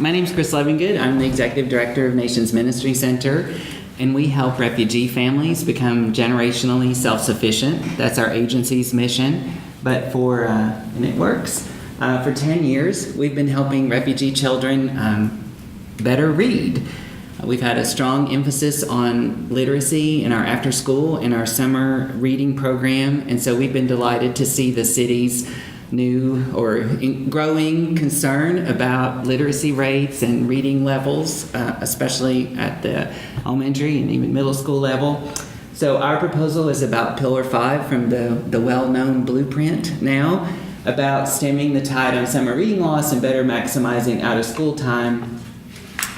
My name is Chris Levingood. I'm the Executive Director of Nations Ministry Center, and we help refugee families become generationally self-sufficient. That's our agency's mission, and it works. For 10 years, we've been helping refugee children better read. We've had a strong emphasis on literacy in our after-school and our summer reading program, and so we've been delighted to see the city's new or growing concern about literacy rates and reading levels, especially at the elementary and even middle school level. So our proposal is about Pillar 5 from the well-known blueprint now, about stemming the tide on summer reading loss and better maximizing out-of-school time.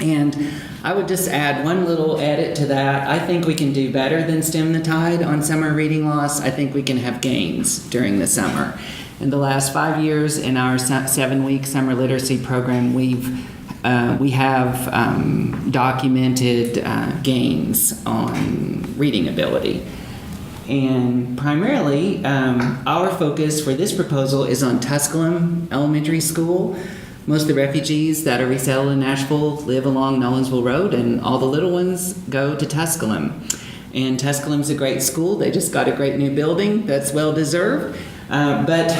And I would just add one little edit to that. I think we can do better than stem the tide on summer reading loss. I think we can have gains during the summer. In the last 5 years in our 7-week summer literacy program, we have documented gains on reading ability. And primarily, our focus for this proposal is on Tusculum Elementary School. Most of the refugees that are resettled in Nashville live along Nolensville Road, and all the little ones go to Tusculum. And Tusculum's a great school. They just got a great new building that's well-deserved. But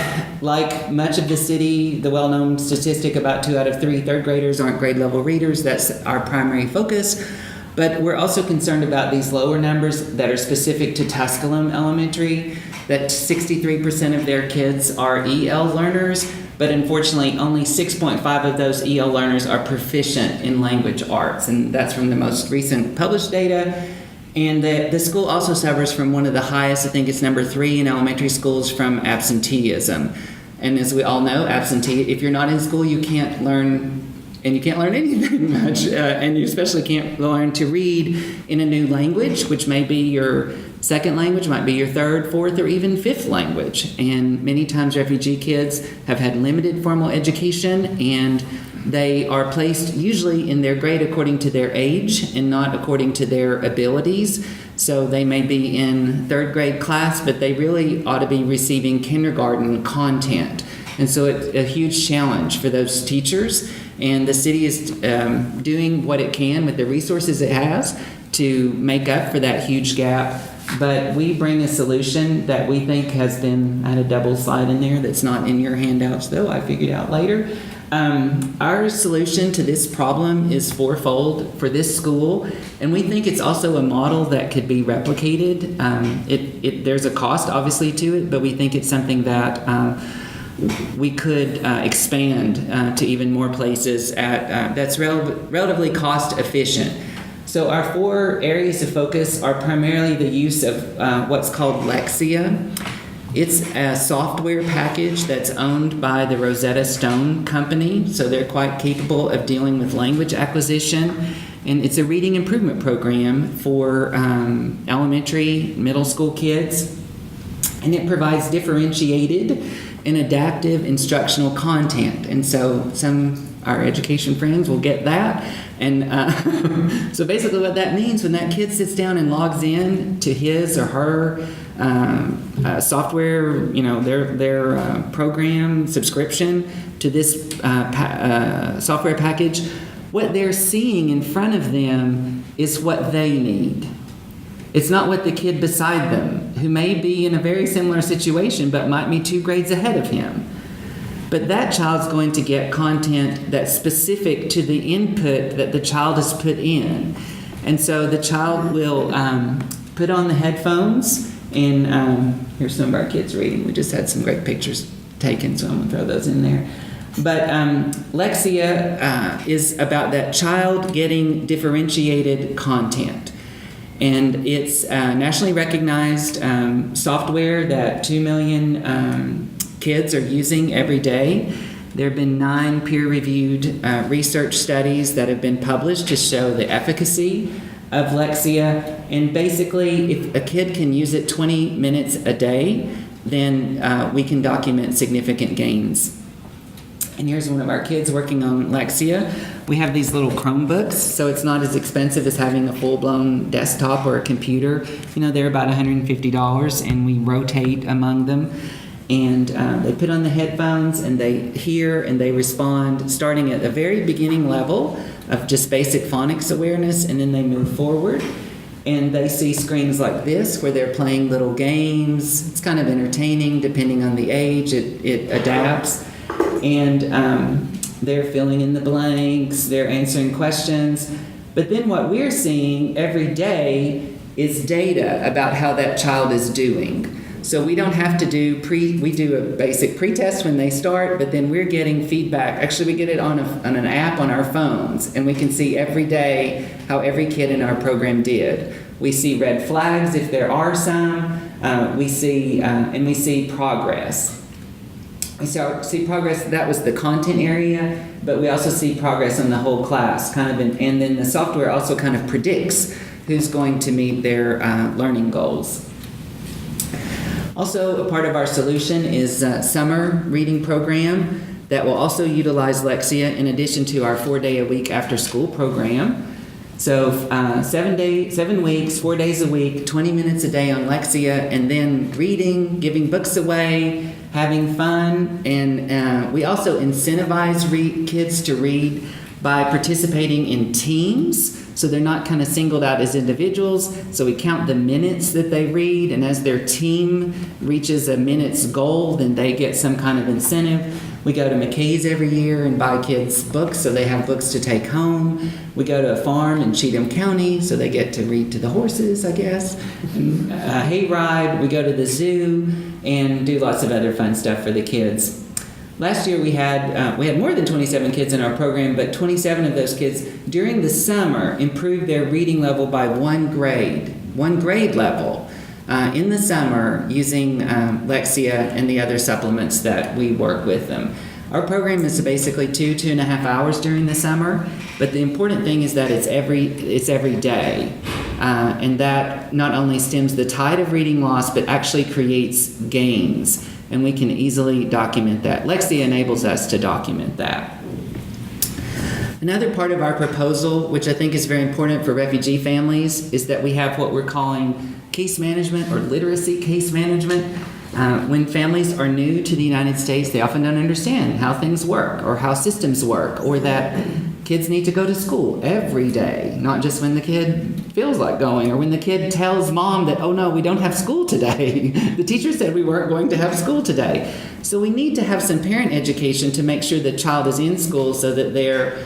like much of the city, the well-known statistic about 2 out of 3 third graders aren't grade level readers. That's our primary focus. But we're also concerned about these lower numbers that are specific to Tusculum Elementary, that 63% of their kids are EL learners, but unfortunately only 6.5 of those EL learners are proficient in language arts, and that's from the most recent published data. And the school also suffers from one of the highest, I think it's number 3 in elementary schools, from absenteeism. And as we all know, if you're not in school, you can't learn, and you can't learn anything much, and you especially can't learn to read in a new language, which may be your second language, might be your third, fourth, or even fifth language. And many times refugee kids have had limited formal education, and they are placed usually in their grade according to their age and not according to their abilities. So they may be in third grade class, but they really ought to be receiving kindergarten content. And so it's a huge challenge for those teachers. And the city is doing what it can with the resources it has to make up for that huge gap. But we bring a solution that we think has been, I had a double slide in there that's not in your handouts though, I figured out later. Our solution to this problem is fourfold for this school, and we think it's also a model that could be replicated. There's a cost obviously to it, but we think it's something that we could expand to even more places that's relatively cost efficient. So our 4 areas of focus are primarily the use of what's called Lexia. It's a software package that's owned by the Rosetta Stone company, so they're quite capable of dealing with language acquisition. And it's a reading improvement program for elementary, middle school kids. And it provides differentiated and adaptive instructional content. And so our education friends will get that. And so basically what that means, when that kid sits down and logs in to his or her software, their program subscription to this software package, what they're seeing in front of them is what they need. It's not what the kid beside them, who may be in a very similar situation but might be 2 grades ahead of him. But that child's going to get content that's specific to the input that the child has put in. And so the child will put on the headphones, and here's some of our kids reading. We just had some great pictures taken, so I'm going to throw those in there. But Lexia is about that child getting differentiated content. And it's nationally recognized software that 2 million kids are using every day. There have been 9 peer-reviewed research studies that have been published to show the efficacy of Lexia. And basically, if a kid can use it 20 minutes a day, then we can document significant gains. And here's one of our kids working on Lexia. We have these little Chromebooks, so it's not as expensive as having a full-blown desktop or a computer. They're about $150, and we rotate among them. And they put on the headphones and they hear and they respond, starting at the very beginning level of just basic phonics awareness, and then they move forward. And they see screens like this where they're playing little games. It's kind of entertaining depending on the age. It adapts. And they're filling in the blanks. They're answering questions. But then what we're seeing every day is data about how that child is doing. So we don't have to we do a basic pre-test when they start, but then we're getting feedback. Actually, we get it on an app on our phones, and we can see every day how every kid in our program did. We see red flags if there are some. We see progress. We see progress. That was the content area, but we also see progress in the whole class, and then the software also kind of predicts who's going to meet their learning goals. Also, a part of our solution is a summer reading program that will also utilize Lexia in addition to our 4-day-a-week after-school program. So 7 weeks, 4 days a week, 20 minutes a day on Lexia, and then reading, giving books away, having fun. And we also incentivize kids to read by participating in teams. So they're not kind of singled out as individuals. So we count the minutes that they read, and as their team reaches a minutes goal, then they get some kind of incentive. We go to McKay's every year and buy kids books so they have books to take home. We go to a farm in Cheatham County so they get to read to the horses, I guess. And, hayride. We go to the zoo and do lots of other fun stuff for the kids. Last year we had more than 27 kids in our program, but 27 of those kids during the summer improved their reading level by one grade level in the summer using Lexia and the other supplements that we work with them. Our program is basically 2.5 hours during the summer, but the important thing is that it's every day. And that not only stems the tide of reading loss, but actually creates gains. And we can easily document that. Lexia enables us to document that. Another part of our proposal, which I think is very important for refugee families, is that we have what we're calling case management or literacy case management. When families are new to the United States, they often don't understand how things work or how systems work, or that kids need to go to school every day, not just when the kid feels like going, or when the kid tells mom that, oh no, we don't have school today. The teacher said we weren't going to have school today. So we need to have some parent education to make sure the child is in school so that they're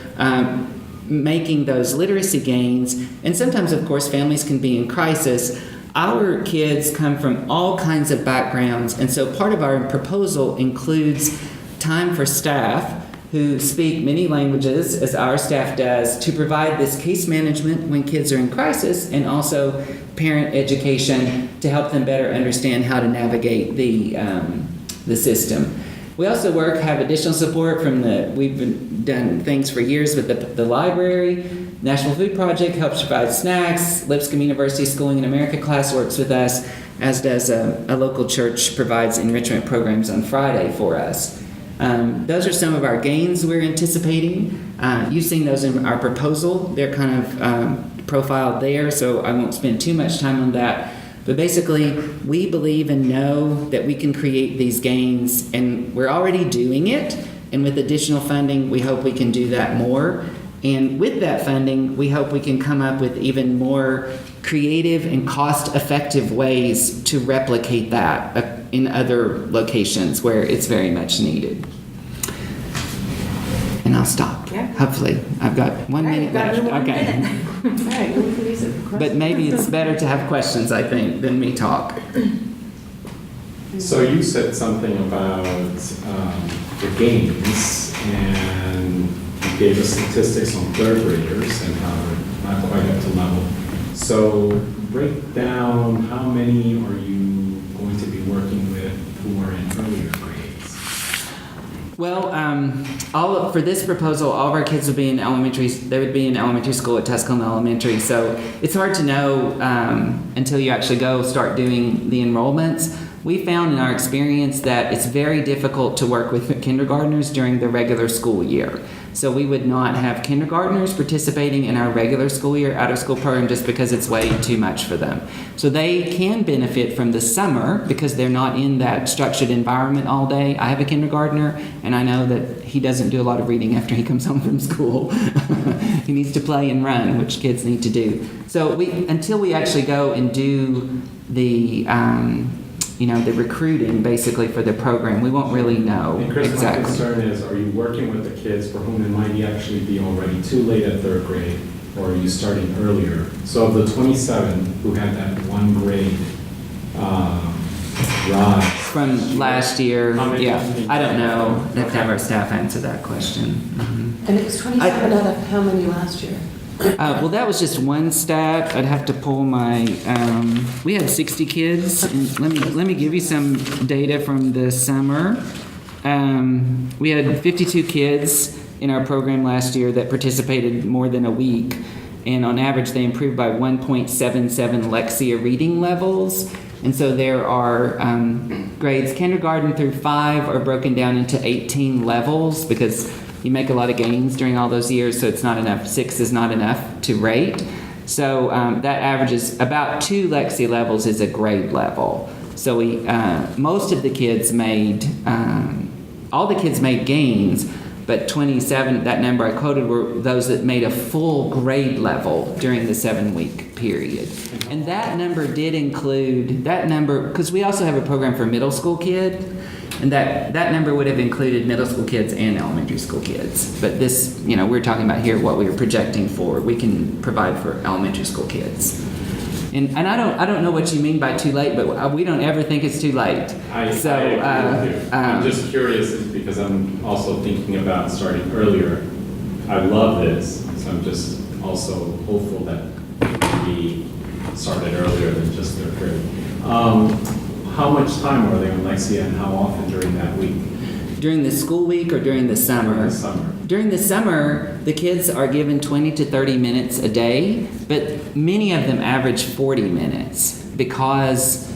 making those literacy gains. And sometimes, of course, families can be in crisis. Our kids come from all kinds of backgrounds, and so part of our proposal includes time for staff who speak many languages, as our staff does, to provide this case management when kids are in crisis, and also parent education to help them better understand how to navigate the system. We also have additional support from we've done things for years with the library. National Food Project helps provide snacks. Lipscomb University Schooling in America class works with us, as does a local church provides enrichment programs on Friday for us. Those are some of our gains we're anticipating. You've seen those in our proposal. They're kind of profiled there, so I won't spend too much time on that. But basically, we believe and know that we can create these gains, and we're already doing it. And with additional funding, we hope we can do that more. And with that funding, we hope we can come up with even more creative and cost-effective ways to replicate that in other locations where it's very much needed. And I'll stop. Yeah. Hopefully. I've got 1 minute left. Okay. All right. But maybe it's better to have questions, I think, than me talk. So you said something about the gains, and you gave us statistics on third graders and how they're not quite up to level. So break down, how many are you going to be working with who are in earlier grades? Well, for this proposal, all of our kids would be in elementary school at Tusculum Elementary. So it's hard to know until you actually start doing the enrollments. We found in our experience that it's very difficult to work with kindergartners during the regular school year. So we would not have kindergartners participating in our regular school year out-of-school program just because it's way too much for them. So they can benefit from the summer because they're not in that structured environment all day. I have a kindergartner, and I know that he doesn't do a lot of reading after he comes home from school. He needs to play and run, which kids need to do. So until we actually go and do the the recruiting basically for the program, we won't really know And Chris, exactly. my concern is, are you working with the kids for whom it might actually be already too late at third grade, or are you starting earlier? So of the 27 who had that one grade rise. From last year, How many yeah. do you think? I don't know. Let's Okay. have our staff answer that question. Mhm. And it was 27 out of how many last year? Well, that was just one stat. I'd have to pull my. We had 60 kids, and let me give you some data from the summer. We had 52 kids in our program last year that participated more than a week, and on average, they improved by 1.77 Lexia reading levels. And so there are grades kindergarten through 5 are broken down into 18 levels because you make a lot of gains during all those years, so it's not enough. 6 is not enough to rate. So that averages about 2 Lexia levels is a grade level. So we most of the kids made, all the kids made gains, but 27, that number I quoted, were those that made a full grade level during the 7-week period. And that number did include, because we also have a program for middle school kids, and that number would have included middle school kids and elementary school kids. But this, we're talking about here what we were projecting for. We can provide for elementary school kids. And I don't know what you mean by too late, but we don't ever think it's too late. I agree with you. I'm just curious because I'm also thinking about starting earlier. I love this, so I'm just also hopeful that we started earlier than just third grade. How much time are they on Lexia and how often during that week? During the school week or during the summer? During the summer. During the summer, the kids are given 20 to 30 minutes a day, but many of them average 40 minutes because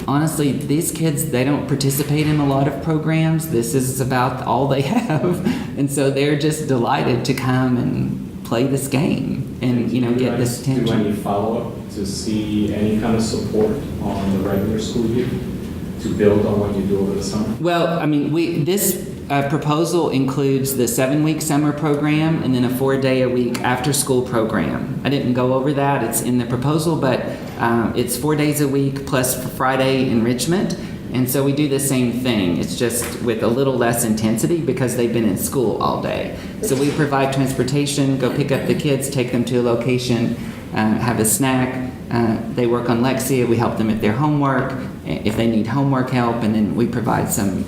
honestly, these kids, they don't participate in a lot of programs. This is about all they have. And so they're just delighted to come and play this game and, get this attention. Do any follow-up to see any kind of support on the regular school year to build on what you do over the summer? Well, this proposal includes the 7-week summer program and then a 4-day-a-week after-school program. I didn't go over that. It's in the proposal, but it's 4 days a week plus Friday enrichment. And so we do the same thing. It's just with a little less intensity because they've been in school all day. So we provide transportation, go pick up the kids, take them to a location, have a snack. They work on Lexia. We help them with their homework, if they need homework help, and then we provide some,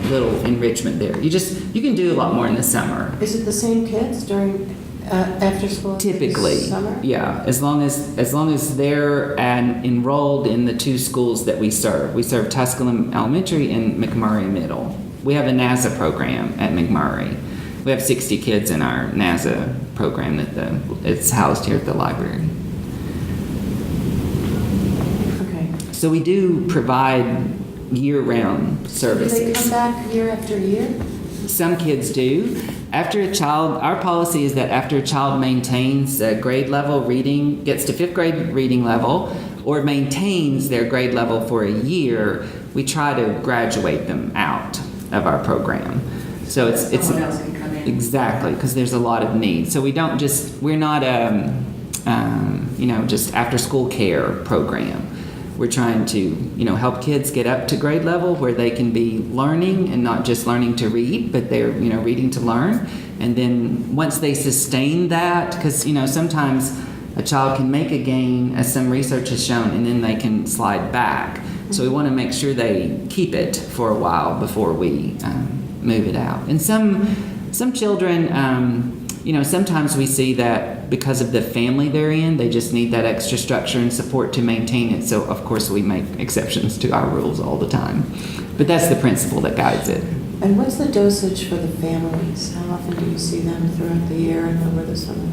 little enrichment there. You can do a lot more in the summer. Is it the same kids during after school? Typically, Summer? yeah. As long as they're enrolled in the 2 schools that we serve. We serve Tusculum Elementary and McMurray Middle. We have a NASA program at McMurray. We have 60 kids in our NASA program it's housed here at the library. Okay. So we do provide year-round services. Do they come back year after year? Some kids do. Our policy is that after a child maintains a grade level reading, gets to 5th grade reading level, or maintains their grade level for a year, we try to graduate them out of our program. So it's someone else can come in. Exactly, because there's a lot of need. So we're not just after school care program. We're trying to, help kids get up to grade level where they can be learning and not just learning to read, but they're, reading to learn. And then once they sustain that, because, sometimes a child can make a gain, as some research has shown, and then they can slide back. So we want to make sure they keep it for a while before we move it out. And some children, sometimes we see that because of the family they're in, they just need that extra structure and support to maintain it. So, of course, we make exceptions to our rules all the time. But that's the principle that guides it. And what's the dosage for the families? How often do you see them throughout the year and over the summer?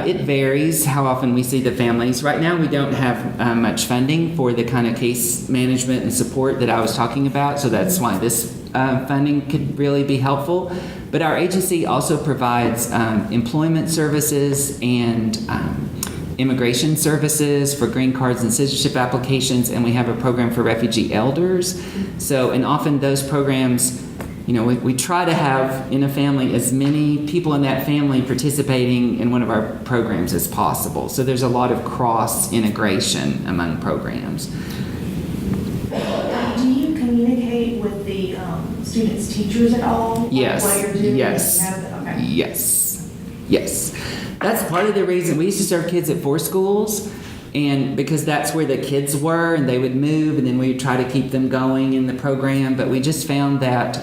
It varies how often we see the families. Right now, we don't have much funding for the kind of case management and support that I was talking about. So that's why this funding could really be helpful. But our agency also provides employment services and immigration services for green cards and citizenship applications, and we have a program for refugee elders. So, and often those programs, you know, we try to have in a family as many people in that family participating in one of our programs as possible. So there's a lot of cross integration among programs. Do you communicate with the students' teachers at all? Yes. What you're doing? Yes. Okay. Yes. Yes. That's part of the reason we used to serve kids at 4 schools, and because that's where the kids were, and they would move, and then we would try to keep them going in the program. But we just found that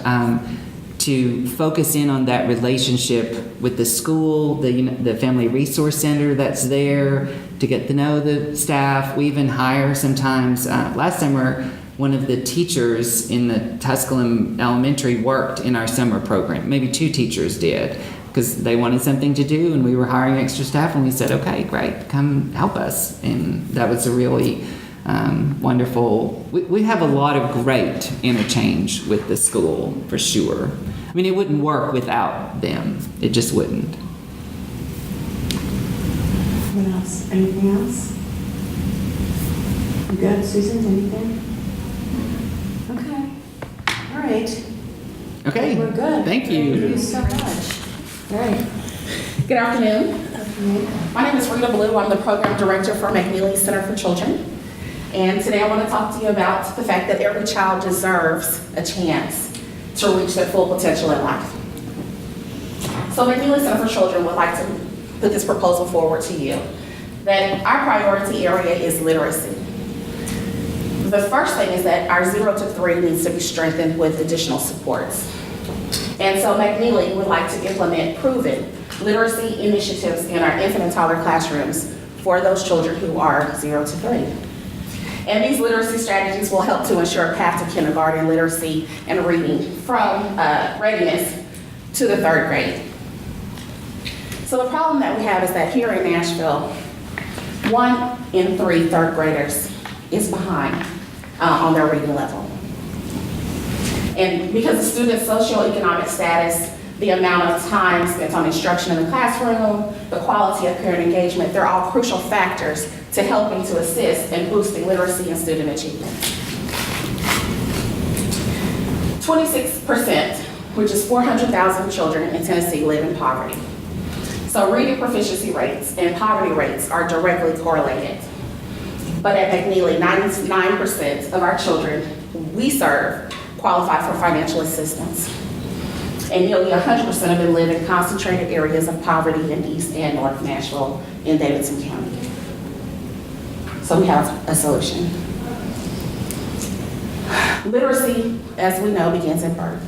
to focus in on that relationship with the school, the family resource center that's there, to get to know the staff. We even hire sometimes. Last summer, one of the teachers in the Tusculum Elementary worked in our summer program. Maybe 2 teachers did, because they wanted something to do, and we were hiring extra staff, and we said, okay, great, come help us. And that was a really wonderful. We have a lot of great interchange with the school, for sure. I mean, it wouldn't work without them. It just wouldn't. What else? Anything else? You good, Susan? Anything? Okay. All right. Okay. We're good. Thank you. Thank you so much. All right. Good afternoon. My name is Rita Blue. I'm the program director for McNeely Center for Children. And today I want to talk to you about the fact that every child deserves a chance to reach their full potential in life. So McNeely Center for Children would like to put this proposal forward to you, that our priority area is literacy. The first thing is that our 0 to 3 needs to be strengthened with additional supports. And so McNeely would like to implement proven literacy initiatives in our infant and toddler classrooms for those children who are 0 to 3. And these literacy strategies will help to ensure a path to kindergarten literacy and reading from readiness to the 3rd grade. So the problem that we have is that here in Nashville, 1 in 3 3rd graders is behind on their reading level. And because of students' socioeconomic status, the amount of time spent on instruction in the classroom, the quality of parent engagement, they're all crucial factors to helping to assist in boosting literacy and student achievement. 26%, which is 400,000 children in Tennessee, live in poverty. So reading proficiency rates and poverty rates are directly correlated. But at McNeely, 99% of our children we serve qualify for financial assistance. And nearly 100% of them live in concentrated areas of poverty in East and North Nashville in Davidson County. So we have a solution. Literacy, as we know, begins at birth.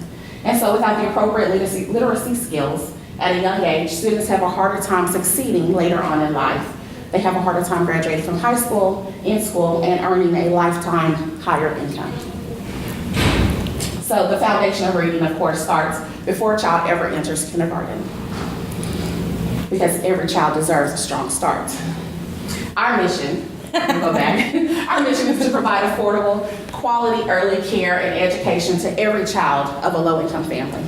And so without the appropriate literacy skills at a young age, students have a harder time succeeding later on in life. They have a harder time graduating from high school, in school, and earning a lifetime higher income. So the foundation of reading, of course, starts before a child ever enters kindergarten, because every child deserves a strong start. Our mission, go back, our mission is to provide affordable, quality early care and education to every child of a low-income family.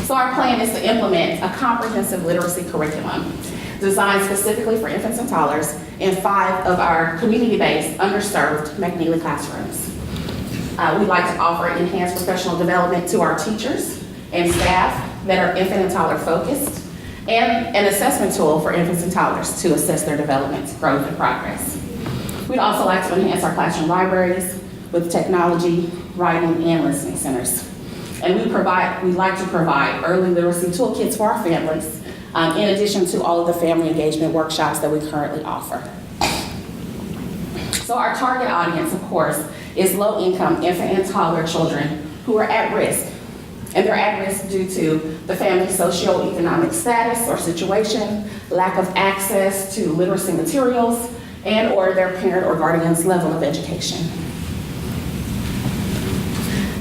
So our plan is to implement a comprehensive literacy curriculum designed specifically for infants and toddlers in 5 of our community-based, underserved McNeely classrooms. We'd like to offer enhanced professional development to our teachers and staff that are infant and toddler focused, and an assessment tool for infants and toddlers to assess their development, growth, and progress. We'd also like to enhance our classroom libraries with technology, writing, and listening centers. And we'd like to provide early literacy toolkits for our families, in addition to all of the family engagement workshops that we currently offer. So our target audience, of course, is low-income infant and toddler children who are at risk. And they're at risk due to the family's socioeconomic status or situation, lack of access to literacy materials, and or their parent or guardian's level of education.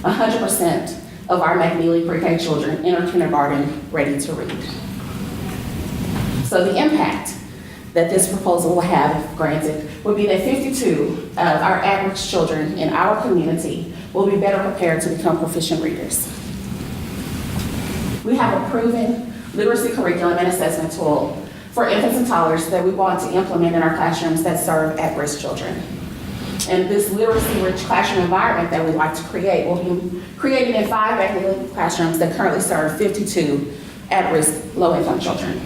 100% of our McNeely pre-K children enter kindergarten ready to read. So the impact that this proposal will have, granted, would be that 52 of our at-risk children in our community will be better prepared to become proficient readers. We have a proven literacy curriculum and assessment tool for infants and toddlers that we want to implement in our classrooms that serve at-risk children. And this literacy-rich classroom environment that we'd like to create will be created in 5 McNeely classrooms that currently serve 52 at-risk low-income children.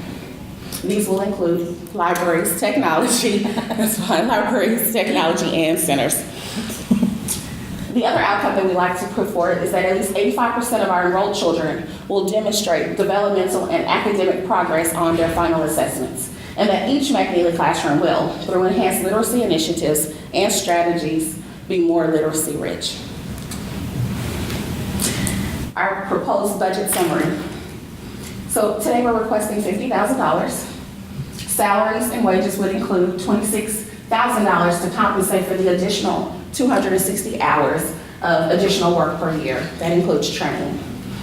These will include libraries, technology, that's fine, libraries, technology, and centers. The other outcome that we like to put forward is that at least 85% of our enrolled children will demonstrate developmental and academic progress on their final assessments, and that each McNeely classroom will, through enhanced literacy initiatives and strategies, be more literacy rich. Our proposed budget summary. So today we're requesting $50,000. Salaries and wages would include $26,000 to compensate for the additional 260 hours of additional work per year. That includes training.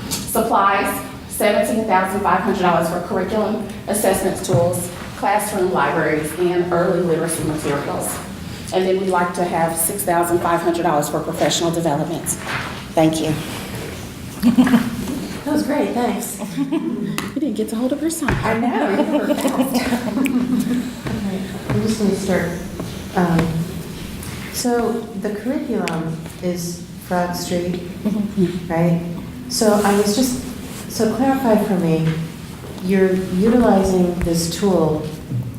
Supplies, $17,500 for curriculum, assessment tools, classroom libraries, and early literacy materials. And then we'd like to have $6,500 for professional development. Thank you. That was great, thanks. You didn't get to hold up your sign. I know, you were fast. Okay, I'm just going to start. So the curriculum is Frog Street, right? So I was just, so clarify for me, you're utilizing this tool,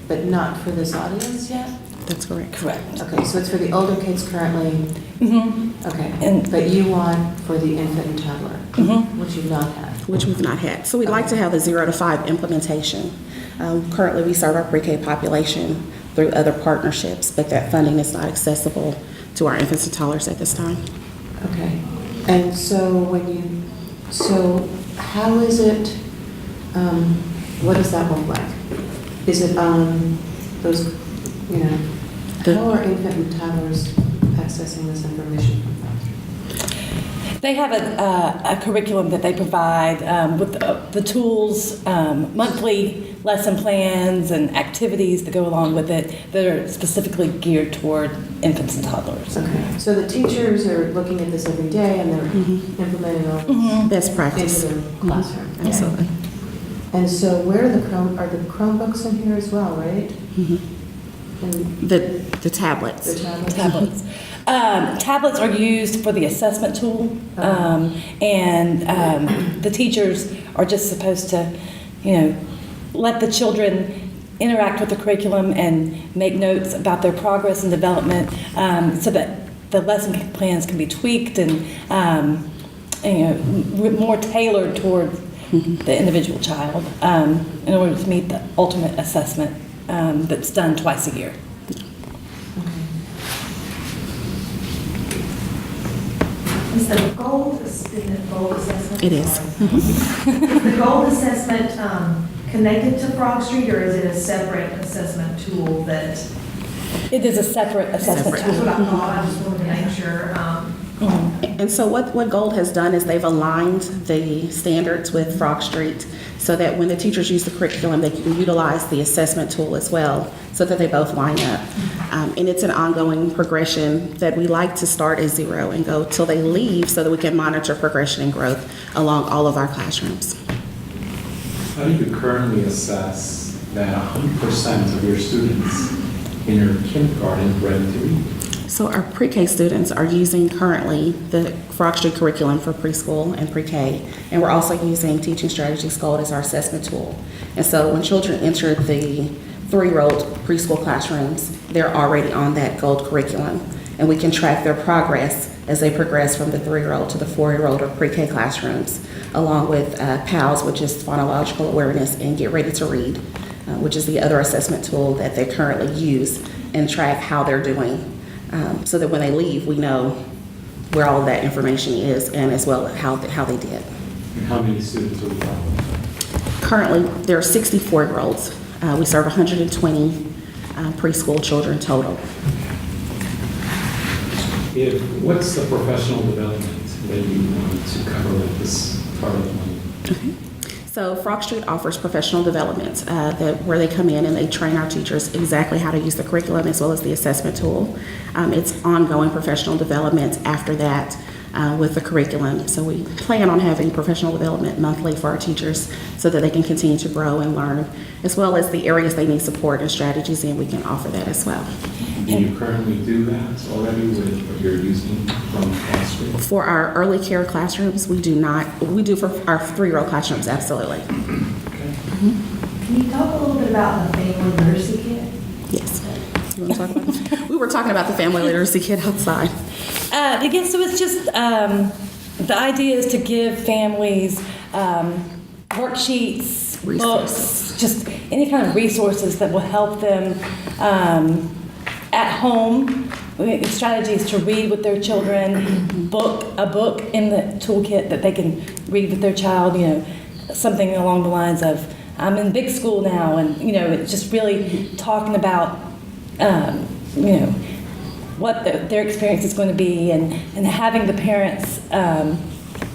but not for this audience yet? That's correct. Correct. Okay, so it's for the older kids currently? Mm-hmm. Okay, And- but you want for the infant and toddler, Mhm. which you've not had? Which we've not had. So we'd like to have the 0 to 5 implementation. Currently, we serve our pre-K population through other partnerships, but that funding is not accessible to our infants and toddlers at this time. Okay, and so when you, so how is it, what does that look like? Is it on those, you know, how are infant and toddlers accessing this information from that? They have a curriculum that they provide with the tools, monthly lesson plans and activities that go along with it that are specifically geared toward infants and toddlers. Okay, so the teachers are looking at this every day and they're implementing all this Best practice. into their classroom? Absolutely. And so where are the Chromebooks in here as well, right? And The tablets. the tablets? Tablets. Tablets are used for the assessment tool, and the teachers are just supposed to, let the children interact with the curriculum and make notes about their progress and development, so that the lesson plans can be tweaked and more tailored toward the individual child in order to meet the ultimate assessment that's done twice a year. Is the goal, isn't it goal assessment? It is. Is the goal assessment connected to Frog Street, or is it a separate assessment tool that? It is a separate assessment That's what tool. I thought, I just wanted to make sure. And so what Gold has done is they've aligned the standards with Frog Street so that when the teachers use the curriculum, they can utilize the assessment tool as well, so that they both line up. And it's an ongoing progression that we like to start at 0 and go till they leave so that we can monitor progression and growth along all of our classrooms. How do you currently assess that 100% of your students in your kindergarten ready to read? So our pre-K students are using currently the Frog Street curriculum for preschool and pre-K, and we're also using Teaching Strategies Gold as our assessment tool. And so when children enter the 3-year-old preschool classrooms, they're already on that Gold curriculum, and we can track their progress as they progress from the 3-year-old to the 4-year-old or pre-K classrooms, along with PALS, which is phonological awareness, and Get Ready to Read, which is the other assessment tool that they currently use and track how they're doing. So that when they leave, we know where all of that information is and as well how they did. And how many students are we talking about? Currently, there are 64-year-olds. We serve 120 preschool children total. What's the professional development that you want to cover with this part of the money? So Frog Street offers professional development where they come in and they train our teachers exactly how to use the curriculum as well as the assessment tool. It's ongoing professional development after that. with the curriculum. So we plan on having professional development monthly for our teachers so that they can continue to grow and learn, as well as the areas they need support and strategies in, we can offer that as well. Do you currently do that already with what you're using from classroom? For our early care classrooms, we do not. We do for our 3-year-old classrooms, absolutely. Can you talk a little bit about the family literacy kit? Yes. You want to talk about that? We were talking about the family literacy kit outside. Again, so it's just the idea is to give families worksheets, books, just any kind of resources that will help them at home. Strategies to read with their children, a book in the toolkit that they can read with their child. Something along the lines of, I'm in big school now, and it's just really talking about what their experience is going to be, and having the parents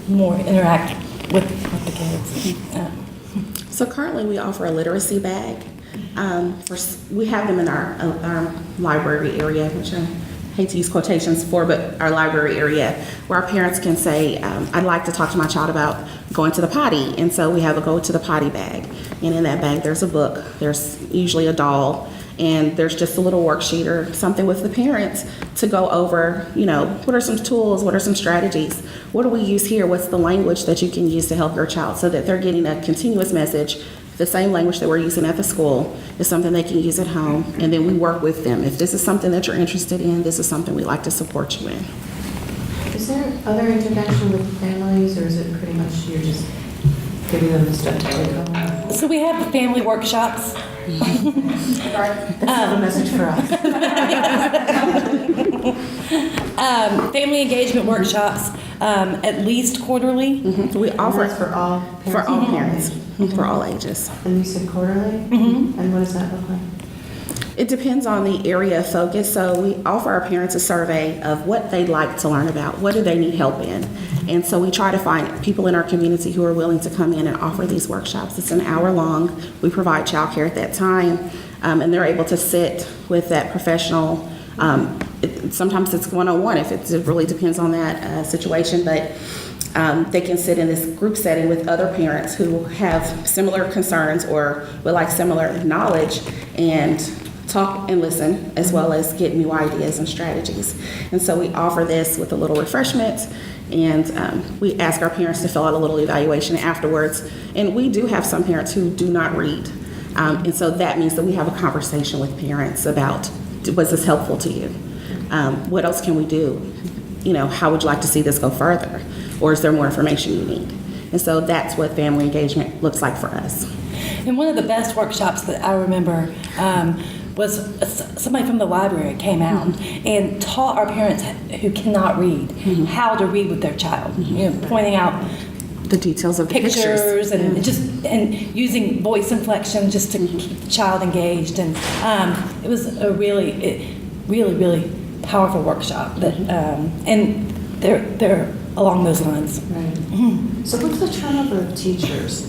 more interact with the kids. So currently we offer a literacy bag. We have them in our library area, which I hate to use quotations for, but our library area, where our parents can say, I'd like to talk to my child about going to the potty. And so we have a go to the potty bag. And in that bag, there's a book, there's usually a doll, and there's just a little worksheet or something with the parents to go over, what are some tools, what are some strategies, what do we use here, what's the language that you can use to help your child, so that they're getting a continuous message. The same language that we're using at the school is something they can use at home, and then we work with them. If this is something that you're interested in, this is something we like to support you in. Is there other interaction with families, or is it pretty much you're just giving them the stuff to take home? So we have the family workshops. That's not a message for us. Family engagement workshops, at least quarterly. We offer That's for all parents? for all parents, for all ages. And you said quarterly? And what does that look like? It depends on the area of focus. So we offer our parents a survey of what they'd like to learn about, what do they need help in. And so we try to find people in our community who are willing to come in and offer these workshops. It's an hour long. We provide childcare at that time, and they're able to sit with that professional. Sometimes it's one-on-one if it really depends on that situation, but they can sit in this group setting with other parents who have similar concerns or would like similar knowledge, and talk and listen, as well as get new ideas and strategies. And so we offer this with a little refreshment, and we ask our parents to fill out a little evaluation afterwards. And we do have some parents who do not read. And so that means that we have a conversation with parents about, was this helpful to you? What else can we do? How would you like to see this go further? Or is there more information you need? And so that's what family engagement looks like for us. And one of the best workshops that I remember was somebody from the library came out and taught our parents who cannot read how to read with their child. Pointing out The details of the pictures and and using voice inflection just to keep the child engaged. And it was a really powerful workshop. That and they're along those lines. Right. So what's the turnover of teachers?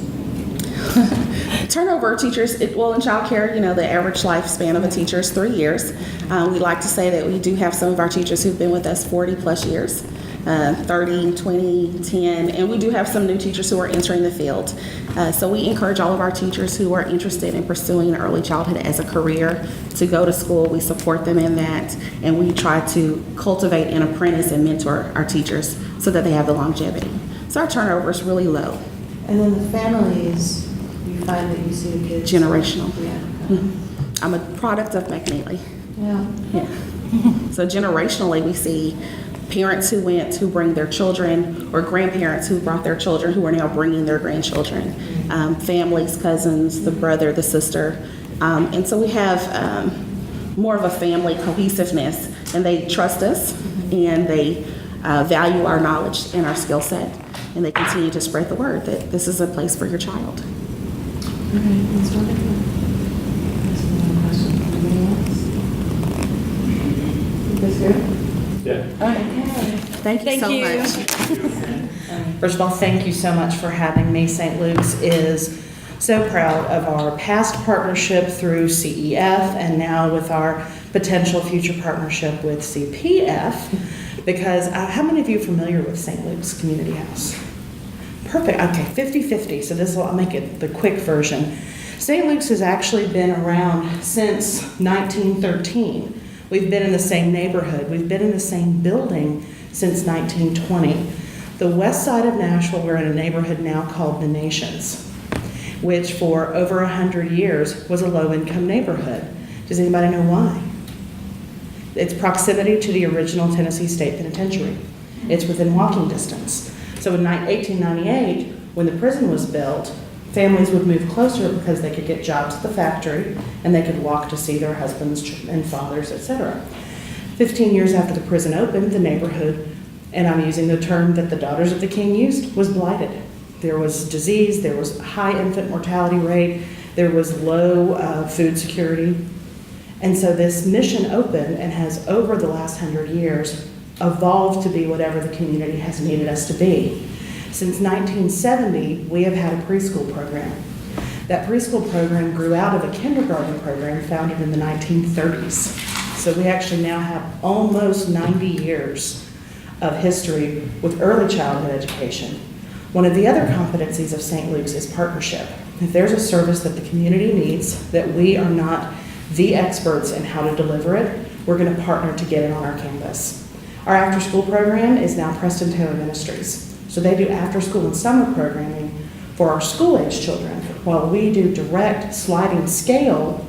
Turnover of teachers, well, in child care, the average lifespan of a teacher is 3 years. We like to say that we do have some of our teachers who've been with us 40 plus years, 30, 20, 10, and we do have some new teachers who are entering the field. So we encourage all of our teachers who are interested in pursuing early childhood as a career to go to school. We support them in that, and we try to cultivate and apprentice and mentor our teachers so that they have the longevity. So our turnover is really low. And then the families, you find that you see the kids? Generational. Yeah. I'm a product of McNeely. Yeah. So generationally, we see parents who bring their children, or grandparents who brought their children who are now bringing their grandchildren, families, cousins, the brother, the sister. And so we have more of a family cohesiveness, and they trust us, and they value our knowledge and our skill set, and they continue to spread the word that this is a place for your child. All right, that's wonderful. That's another question. Anybody else? You guys good? Yeah. Okay. Thank you so much. First of all, thank you so much for having me. St. Luke's is so proud of our past partnership through CEF and now with our potential future partnership with CPF. Because how many of you are familiar with St. Luke's Community House? Perfect. Okay, 50-50. So I'll make it the quick version. St. Luke's has actually been around since 1913. We've been in the same neighborhood. We've been in the same building since 1920. The west side of Nashville, we're in a neighborhood now called the Nations, which for over 100 years was a low-income neighborhood. Does anybody know why? It's proximity to the original Tennessee State Penitentiary. It's within walking distance. So in 1898, when the prison was built, families would move closer because they could get jobs at the factory and they could walk to see their husbands and fathers, etc. 15 years after the prison opened, the neighborhood, and I'm using the term that the Daughters of the King used, was blighted. There was disease, there was a high infant mortality rate, there was low food security. And so this mission opened and has, over the last 100 years, evolved to be whatever the community has needed us to be. Since 1970, we have had a preschool program. That preschool program grew out of a kindergarten program founded in the 1930s. So we actually now have almost 90 years of history with early childhood education. One of the other competencies of St. Luke's is partnership. If there's a service that the community needs that we are not the experts in how to deliver it, we're going to partner to get it on our campus. Our after-school program is now Preston Taylor Ministries. So they do after-school and summer programming for our school-age children, while we do direct sliding scale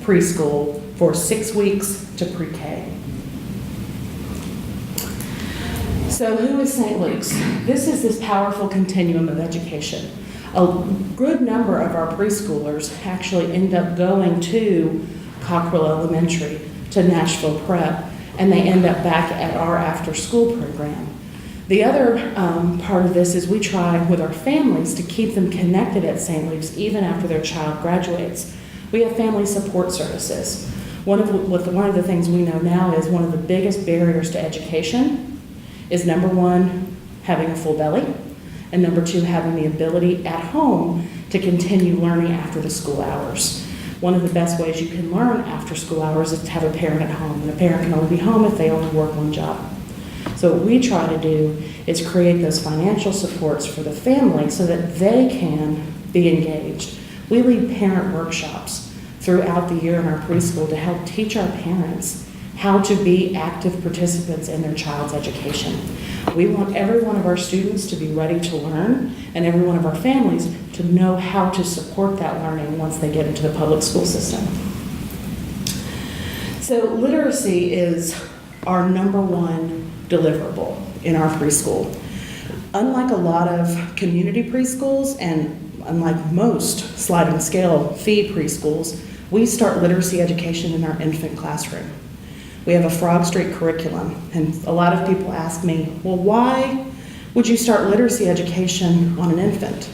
preschool for 6 weeks to pre-K. So who is St. Luke's? This is this powerful continuum of education. A good number of our preschoolers actually end up going to Cockrell Elementary, to Nashville Prep, and they end up back at our after-school program. The other part of this is we try with our families to keep them connected at St. Luke's even after their child graduates. We have family support services. One of the things we know now is one of the biggest barriers to education is, number one, having a full belly, and number two, having the ability at home to continue learning after the school hours. One of the best ways you can learn after school hours is to have a parent at home, and a parent can only be home if they only work one job. So what we try to do is create those financial supports for the family so that they can be engaged. We lead parent workshops throughout the year in our preschool to help teach our parents how to be active participants in their child's education. We want every one of our students to be ready to learn, and every one of our families to know how to support that learning once they get into the public school system. So literacy is our number one deliverable in our preschool. Unlike a lot of community preschools, and unlike most sliding scale fee preschools, we start literacy education in our infant classroom. We have a Frog Street curriculum, and a lot of people ask me, well, why would you start literacy education on an infant?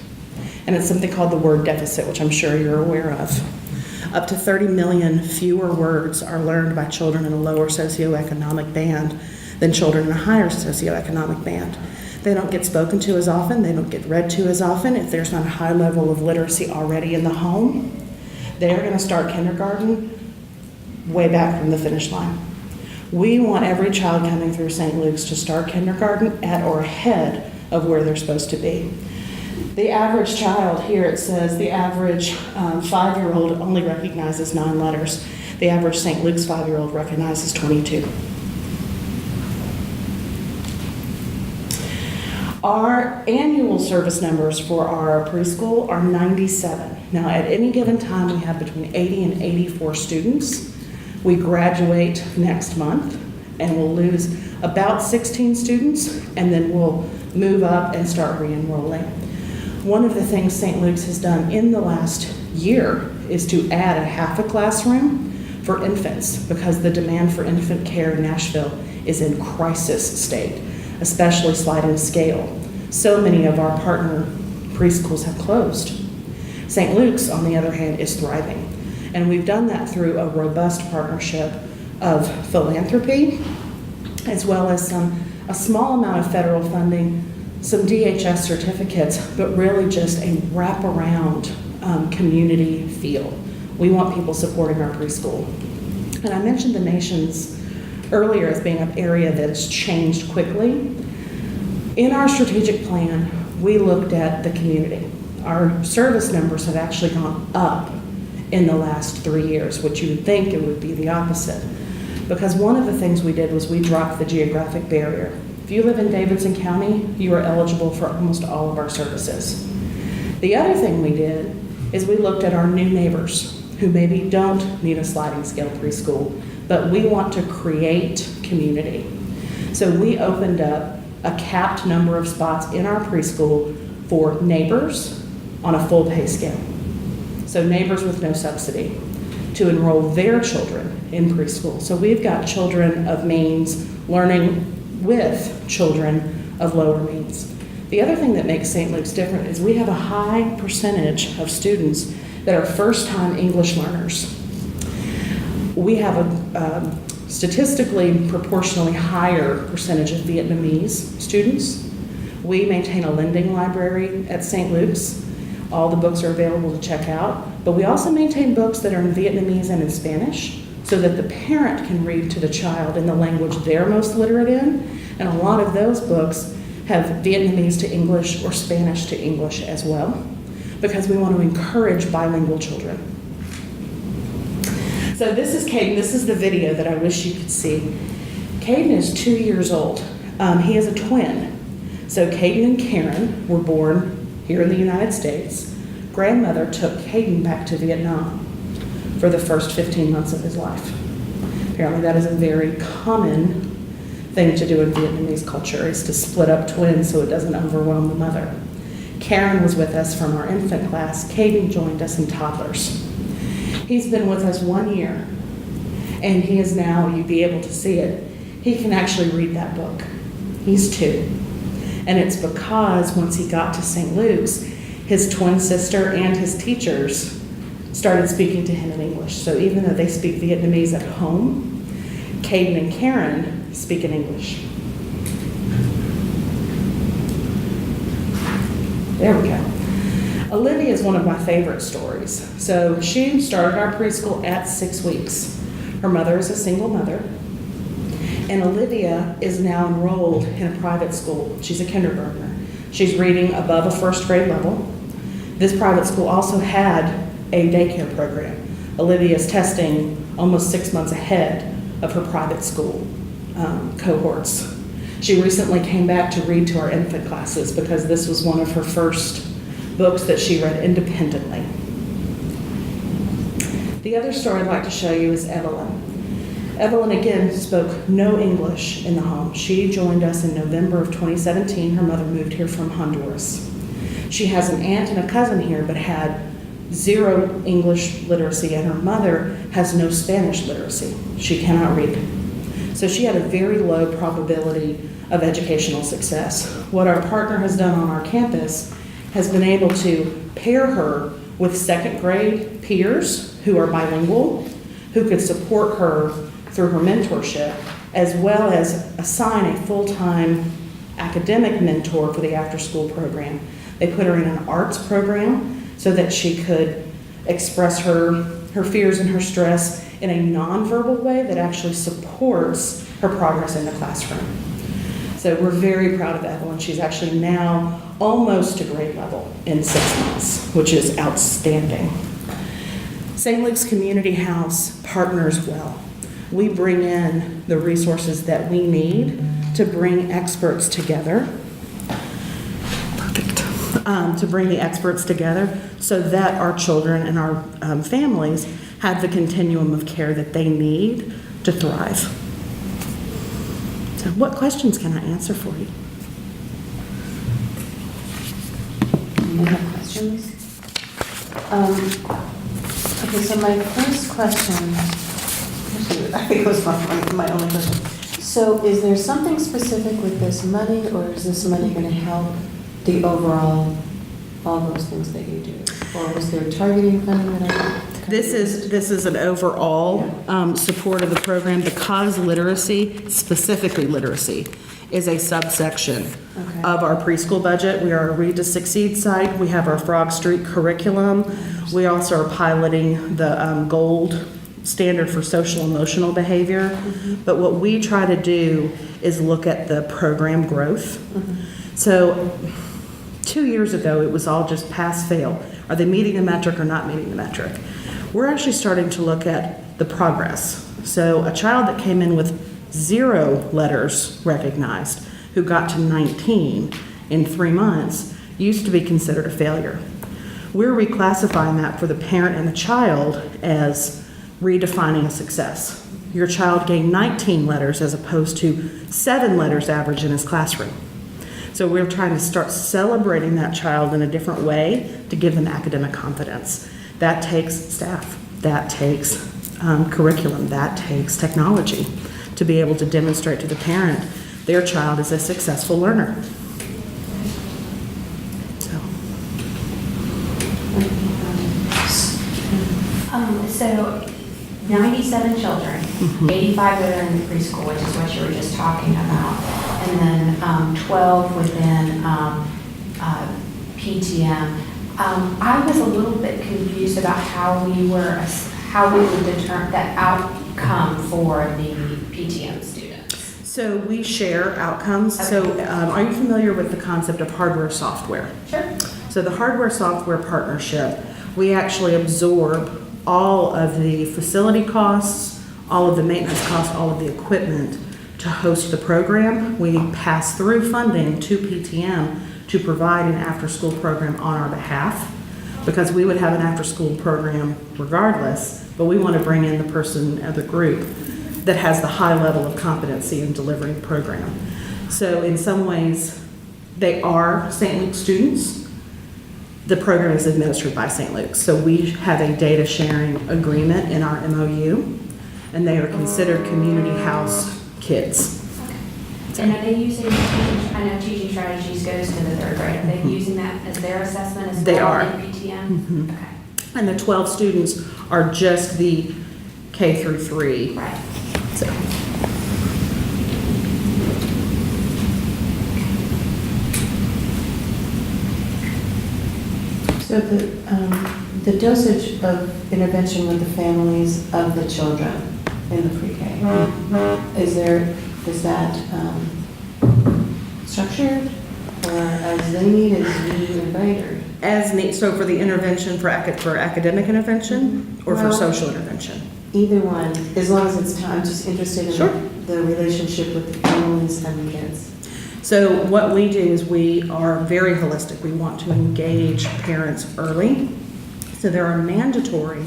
And it's something called the word deficit, which I'm sure you're aware of. Up to 30 million fewer words are learned by children in a lower socioeconomic band than children in a higher socioeconomic band. They don't get spoken to as often, they don't get read to as often. If there's not a high level of literacy already in the home, they're going to start kindergarten way back from the finish line. We want every child coming through St. Luke's to start kindergarten at or ahead of where they're supposed to be. The average child, here it says the average 5-year-old only recognizes 9 letters. The average St. Luke's 5-year-old recognizes 22. Our annual service numbers for our preschool are 97. Now, at any given time, we have between 80 and 84 students. We graduate next month, and we'll lose about 16 students, and then we'll move up and start re-enrolling. One of the things St. Luke's has done in the last year is to add a half a classroom for infants, because the demand for infant care in Nashville is in crisis state, especially sliding scale. So many of our partner preschools have closed. St. Luke's, on the other hand, is thriving. And we've done that through a robust partnership of philanthropy, as well as a small amount of federal funding, some DHS certificates, but really just a wraparound community feel. We want people supporting our preschool. And I mentioned the Nations earlier as being an area that has changed quickly. In our strategic plan, we looked at the community. Our service numbers have actually gone up in the last 3 years, which you would think it would be the opposite. Because one of the things we did was we dropped the geographic barrier. If you live in Davidson County, you are eligible for almost all of our services. The other thing we did is we looked at our new neighbors who maybe don't need a sliding scale preschool, but we want to create community. So we opened up a capped number of spots in our preschool for neighbors on a full pay scale. So neighbors with no subsidy to enroll their children in preschool. So we've got children of means learning with children of lower means. The other thing that makes St. Luke's different is we have a high percentage of students that are first-time English learners. We have a statistically proportionally higher percentage of Vietnamese students. We maintain a lending library at St. Luke's. All the books are available to check out, but we also maintain books that are in Vietnamese and in Spanish so that the parent can read to the child in the language they're most literate in. And a lot of those books have Vietnamese to English or Spanish to English as well, because we want to encourage bilingual children. So this is Caden. This is the video that I wish you could see. Caden is 2 years old. He is a twin. So Caden and Karen were born here in the United States. Grandmother took Caden back to Vietnam for the first 15 months of his life. Apparently that is a very common thing to do in Vietnamese culture, is to split up twins so it doesn't overwhelm the mother. Karen was with us from our infant class. Caden joined us in toddlers. He's been with us 1 year, and he is now, you'd be able to see it, he can actually read that book. He's 2. And it's because once he got to St. Luke's, his twin sister and his teachers started speaking to him in English. So even though they speak Vietnamese at home, Caden and Karen speak in English. There we go. Olivia is one of my favorite stories. So she started our preschool at 6 weeks. Her mother is a single mother. And Olivia is now enrolled in a private school. She's a kindergartner. She's reading above a first grade level. This private school also had a daycare program. Olivia is testing almost 6 months ahead of her private school cohorts. She recently came back to read to our infant classes because this was one of her first books that she read independently. The other story I'd like to show you is Evelyn. Evelyn, again, spoke no English in the home. She joined us in November of 2017. Her mother moved here from Honduras. She has an aunt and a cousin here, but had 0 English literacy, and her mother has no Spanish literacy. She cannot read. So she had a very low probability of educational success. What our partner has done on our campus has been able to pair her with second grade peers who are bilingual, who could support her through her mentorship, as well as assign a full-time academic mentor for the after-school program. They put her in an arts program so that she could express her fears and her stress in a nonverbal way that actually supports her progress in the classroom. So we're very proud of Evelyn. She's actually now almost to grade level in 6 months, which is outstanding. St. Luke's Community House partners well. We bring in the resources that we need to bring experts together. Perfect. To bring the experts together so that our children and our families have the continuum of care that they need to thrive. So what questions can I answer for you? Any other questions? Okay, so my first question, actually, I think it was my only question. So is there something specific with this money, or is this money going to help the overall, all those things that you do? Or was there targeting funding that I? This is an overall support of the program, because literacy, specifically literacy, is a subsection of our preschool budget. We are a Read to Succeed site. We have our Frog Street curriculum. We also are piloting the gold standard for social emotional behavior. But what we try to do is look at the program growth. So 2 years ago, it was all just pass, fail. Are they meeting the metric or not meeting the metric? We're actually starting to look at the progress. So a child that came in with 0 letters recognized, who got to 19 in 3 months, used to be considered a failure. We're reclassifying that for the parent and the child as redefining a success. Your child gained 19 letters as opposed to 7 letters average in his classroom. So we're trying to start celebrating that child in a different way to give them academic confidence. That takes staff, that takes curriculum, that takes technology to be able to demonstrate to the parent their child is a successful learner. So 97 children, 85 that are in the preschool, which is what you were just talking about, and then 12 within PTM. I was a little bit confused about how we would determine that outcome for the PTM students. So we share outcomes. So are you familiar with the concept of hardware-software? Sure. So the hardware-software partnership, we actually absorb all of the facility costs, all of the maintenance costs, all of the equipment to host the program. We pass through funding to PTM to provide an after-school program on our behalf, because we would have an after-school program regardless, but we want to bring in the person of the group that has the high level of competency in delivering the program. So in some ways, they are St. Luke's students. The program is administered by St. Luke's. So we have a data sharing agreement in our MOU, and they are considered community house kids. And are they using, I know Teaching Strategies goes to the 3rd grade, are they using that as their assessment as They well are. in PTM? Okay. And the 12 students are just the K through 3. Right. So. So the dosage of intervention with the families of the children in the pre-K, is that structured, or as they need, as you invite, or? As neat, so for the intervention for academic intervention or for Well, social intervention? Either one, as long as it's time. I'm just interested in Sure. the relationship with the families and the kids. So what we do is we are very holistic. We want to engage parents early. So there are mandatory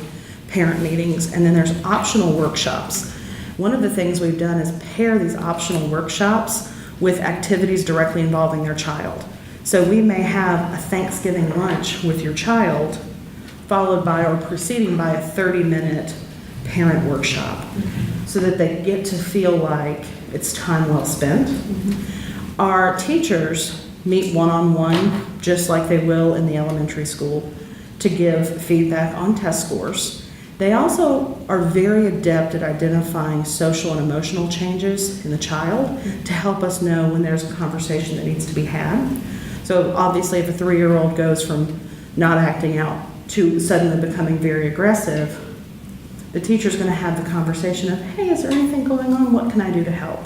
parent meetings, and then there's optional workshops. One of the things we've done is pair these optional workshops with activities directly involving their child. So we may have a Thanksgiving lunch with your child, followed by or preceding by a 30-minute parent workshop, so that they get to feel like it's time well spent. Our teachers meet one-on-one, just like they will in the elementary school, to give feedback on test scores. They also are very adept at identifying social and emotional changes in the child to help us know when there's a conversation that needs to be had. So obviously, if a 3-year-old goes from not acting out to suddenly becoming very aggressive, the teacher's going to have the conversation of, hey, is there anything going on? What can I do to help?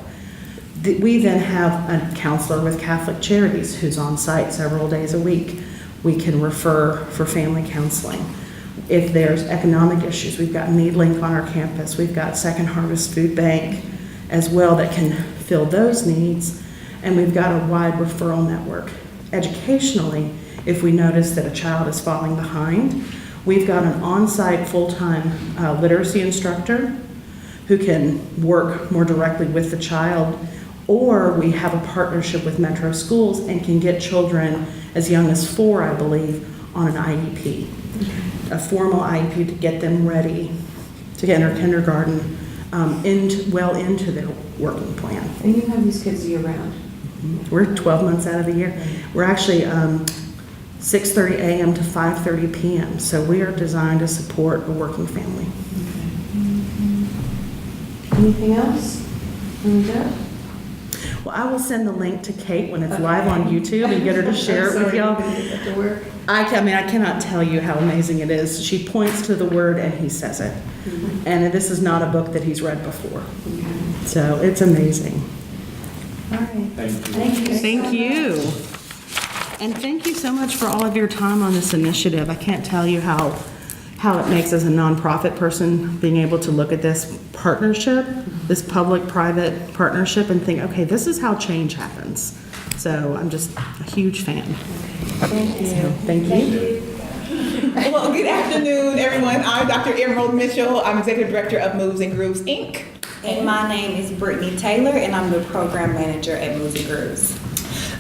We then have a counselor with Catholic Charities who's on site several days a week. We can refer for family counseling. If there's economic issues, we've got NeedLink on our campus. We've got Second Harvest Food Bank as well that can fill those needs. And we've got a wide referral network. Educationally, if we notice that a child is falling behind, we've got an on-site full-time literacy instructor who can work more directly with the child, or we have a partnership with Metro Schools and can get children as young as 4, I believe, on an IEP, a formal IEP to get them ready to enter kindergarten well into their working plan. And you have these kids year-round? We're 12 months out of the year. We're actually 6:30 a.m. to 5:30 p.m., so we are designed to support a working family. Anything else? Well, I will send the link to Kate when it's live on YouTube and get her to share it with y'all. I cannot tell you how amazing it is. She points to the word and he says it. And this is not a book that he's read before. So it's amazing. All right. Thank you. And thank you so much for all of your time on this initiative. I can't tell you how it makes as a nonprofit person being able to look at this partnership, this public-private partnership, and think, okay, this is how change happens. So I'm just a huge fan. Thank you. So, thank you. Well, good afternoon, everyone. I'm Dr. Emerald Mitchell. I'm Executive Director of Moves and Grooves, Inc. And my name is Brittany Taylor, and I'm the Program Manager at Moves and Grooves.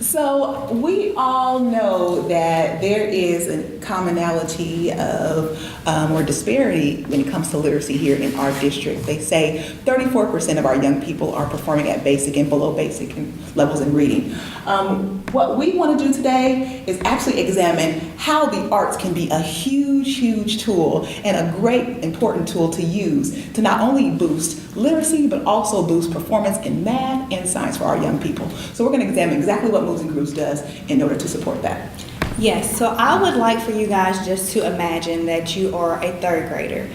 So we all know that there is a commonality of or disparity when it comes to literacy here in our district. They say 34% of our young people are performing at basic and below basic levels in reading. What we want to do today is actually examine how the arts can be a huge tool and a great important tool to use to not only boost literacy but also boost performance in math and science for our young people. So we're going to examine exactly what Moves and Grooves does in order to support that. Yes, so I would like for you guys just to imagine that you are a third grader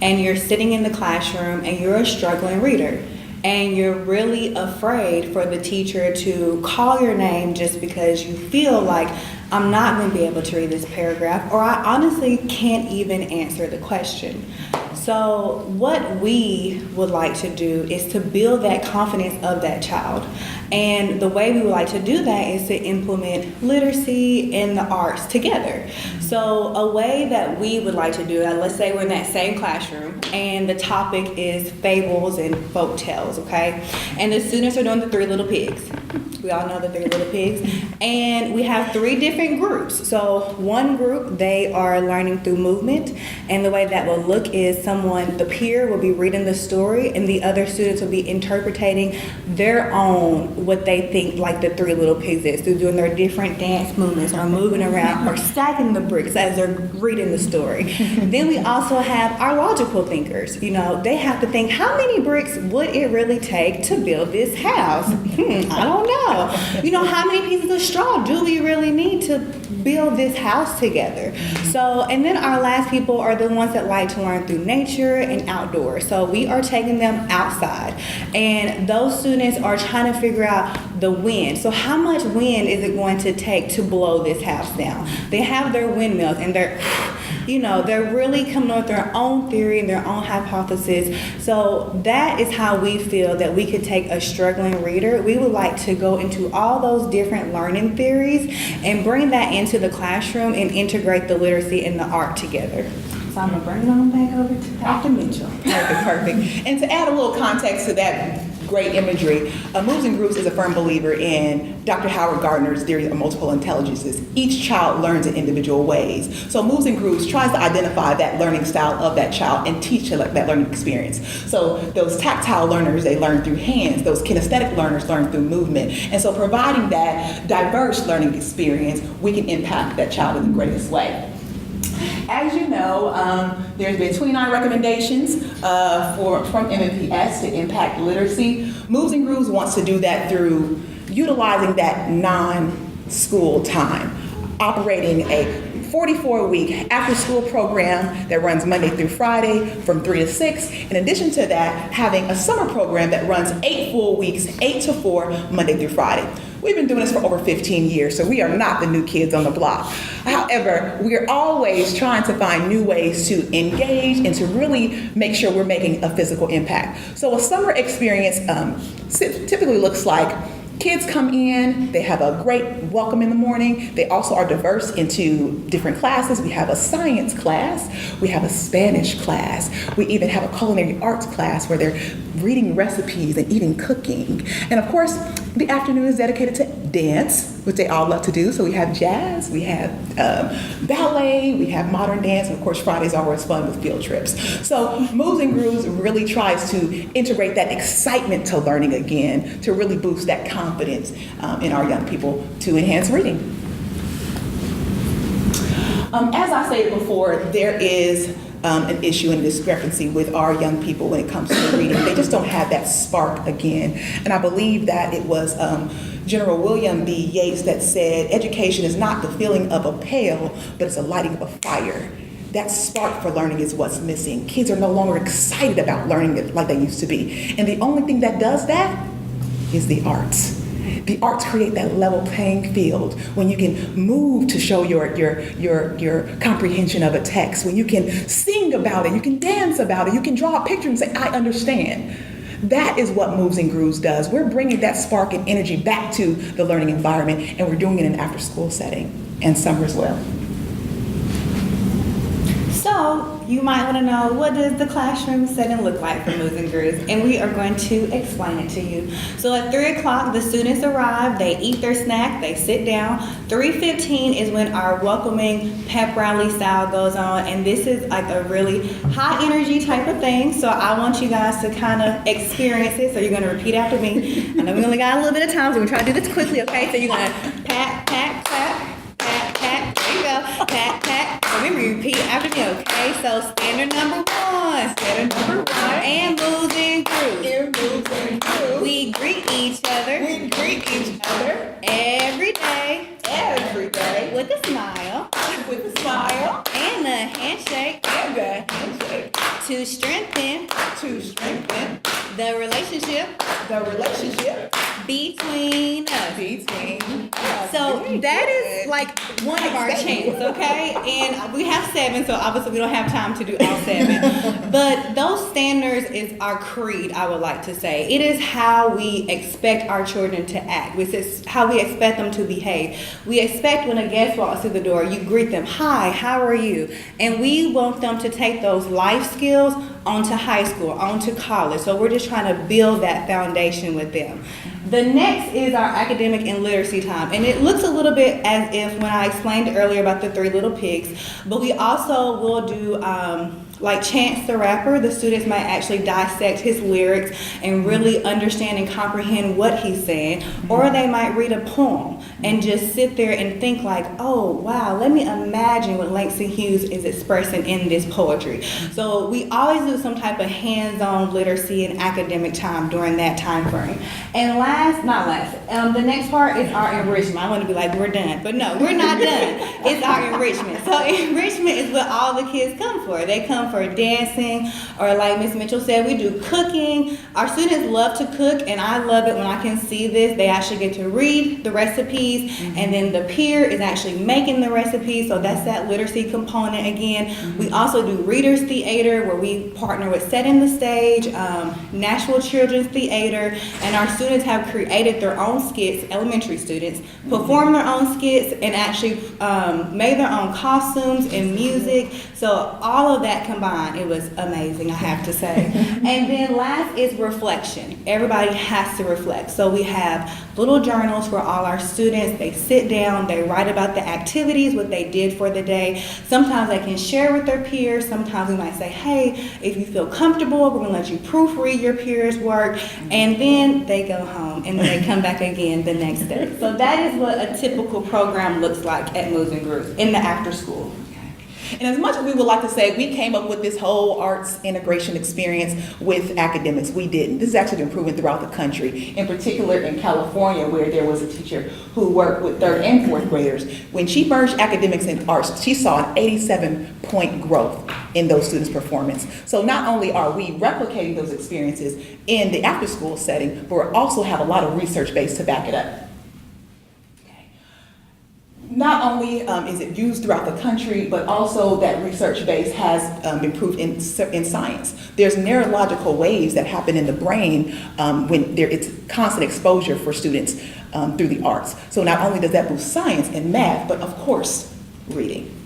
and you're sitting in the classroom and you're a struggling reader. And you're really afraid for the teacher to call your name just because you feel like I'm not going to be able to read this paragraph, or I honestly can't even answer the question. So what we would like to do is to build that confidence of that child. And the way we would like to do that is to implement literacy and the arts together. So a way that we would like to do that, let's say we're in that same classroom and the topic is fables and folk tales, okay? And the students are doing the Three Little Pigs. We all know the Three Little Pigs. And we have 3 different groups. So one group, they are learning through movement. And the way that will look is the peer will be reading the story and the other students will be interpreting their own, what they think like the Three Little Pigs is. They're doing their different dance movements or moving around or stacking the bricks as they're reading the story. Then we also have our logical thinkers. You know, they have to think, how many bricks would it really take to build this house? I don't know. You know, how many pieces of straw do we really need to build this house together? So, and then our last people are the ones that like to learn through nature and outdoors. So we are taking them outside. And those students are trying to figure out the wind. So how much wind is it going to take to blow this house down? They have their windmills and they're really coming up with their own theory and their own hypothesis. So that is how we feel that we could take a struggling reader. We would like to go into all those different learning theories and bring that into the classroom and integrate the literacy and the art together. So I'm going to bring it on back over to Dr. Mitchell. Perfect. And to add a little context to that great imagery, Moves and Grooves is a firm believer in Dr. Howard Gardner's theory of multiple intelligences. Each child learns in individual ways. So Moves and Grooves tries to identify that learning style of that child and teach that learning experience. So those tactile learners, they learn through hands. Those kinesthetic learners learn through movement. And so providing that diverse learning experience, we can impact that child in the greatest way. As you know, there's been 29 recommendations from MMPS to impact literacy. Moves and Grooves wants to do that through utilizing that non-school time, operating a 44-week after-school program that runs Monday through Friday from 3 to 6. In addition to that, having a summer program that runs 8 full weeks, 8 to 4, Monday through Friday. We've been doing this for over 15 years, so we are not the new kids on the block. However, we're always trying to find new ways to engage and to really make sure we're making a physical impact. So a summer experience typically looks like kids come in, they have a great welcome in the morning. They also are diverse into different classes. We have a science class, we have a Spanish class, we even have a culinary arts class where they're reading recipes and eating cooking. And of course, the afternoon is dedicated to dance, which they all love to do. So we have jazz, we have ballet, we have modern dance, and of course Friday's always fun with field trips. So Moves and Grooves really tries to integrate that excitement to learning again, to really boost that confidence in our young people to enhance reading. As I stated before, there is an issue and discrepancy with our young people when it comes to reading. They just don't have that spark again. And I believe that it was General William B. Yeats that said, education is not the filling of a pail, but it's a lighting of a fire. That spark for learning is what's missing. Kids are no longer excited about learning it like they used to be. And the only thing that does that is the arts. The arts create that level playing field when you can move to show your comprehension of a text, when you can sing about it, you can dance about it, you can draw a picture and say, I understand. That is what Moves and Grooves does. We're bringing that spark and energy back to the learning environment, and we're doing it in an after-school setting and summer as well. So you might want to know, what does the classroom setting look like for Moves and Grooves? And we are going to explain it to you. So at 3 o'clock, the students arrive, they eat their snack, they sit down. 3:15 is when our welcoming pep rally style goes on, and this is like a really high energy type of thing. So I want you guys to kind of experience it. So you're going to repeat after me. I know we only got a little bit of time, so we're going to try to do this quickly, okay? So you're going to pat, pat, pat. Pat, pat, there you go. Pat, pat. Remember, you repeat after me, okay? So standard number 1. Standard number 1. And Moves and Grooves. Here, Moves and Grooves. We greet each other. We greet each other Every day. every day With a smile. with a smile And a handshake. and a handshake To strengthen to strengthen the relationship the relationship between us. between us. So Very that good. is like one of our Thank you. chants, okay? And we have 7, so obviously we don't have time to do all 7. But those standards is our creed, I would like to say. It is how we expect our children to act. This is how we expect them to behave. We expect when a guest walks through the door, you greet them, hi, how are you? And we want them to take those life skills onto high school, onto college. So we're just trying to build that foundation with them. The next is our academic and literacy time. And it looks a little bit as if when I explained earlier about the 3 little pigs, but we also will do like Chance the Rapper. The students might actually dissect his lyrics and really understand and comprehend what he's saying. Or they might read a poem and just sit there and think like, oh, wow, let me imagine what Langston Hughes is expressing in this poetry. So we always do some type of hands-on literacy and academic time during that time frame. And the next part is our enrichment. I want to be like, we're done. But no, we're not done. It's our enrichment. So enrichment is what all the kids come for. They come for dancing, or like Miss Mitchell said, we do cooking. Our students love to cook, and I love it when I can see this. They actually get to read the recipes, and then the peer is actually making the recipes, so that's that literacy component again. We also do Readers Theater, where we partner with Setting the Stage, Nashville Children's Theater, and our students have created their own skits, elementary students, perform their own skits, and actually made their own costumes and music. So all of that combined, it was amazing, I have to say. And then last is reflection. Everybody has to reflect. So we have little journals for all our students. They sit down, they write about the activities, what they did for the day. Sometimes they can share with their peers. Sometimes we might say, hey, if you feel comfortable, we're gonna let you proofread your peers' work. And then they go home and then they come back again the next day. So that is what a typical program looks like at Moves and Grooves in the after school. And as much as we would like to say we came up with this whole arts integration experience with academics, we didn't. This has actually been proven throughout the country, in particular in California, where there was a teacher who worked with 3rd and 4th graders. When she merged academics and arts, she saw an 87-point growth in those students' performance. So not only are we replicating those experiences in the after-school setting, but we also have a lot of research base to back it up. Not only is it used throughout the country, but also that research base has been proved in science. There's neurological waves that happen in the brain when it's constant exposure for students through the arts. So not only does that boost science and math, but of course, reading.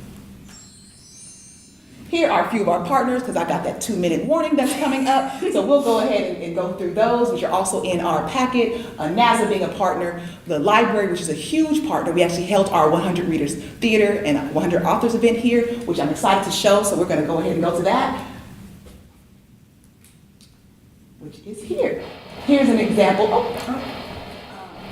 Here are a few of our partners, because I got that 2-minute warning that's coming up. So we'll go ahead and go through those, which are also in our packet. NASA being a partner, the library, which is a huge partner. We actually held our 100 Readers Theater and 100 Authors event here, which I'm excited to show. So we're going to go ahead and go to that, which is here. Here's an example.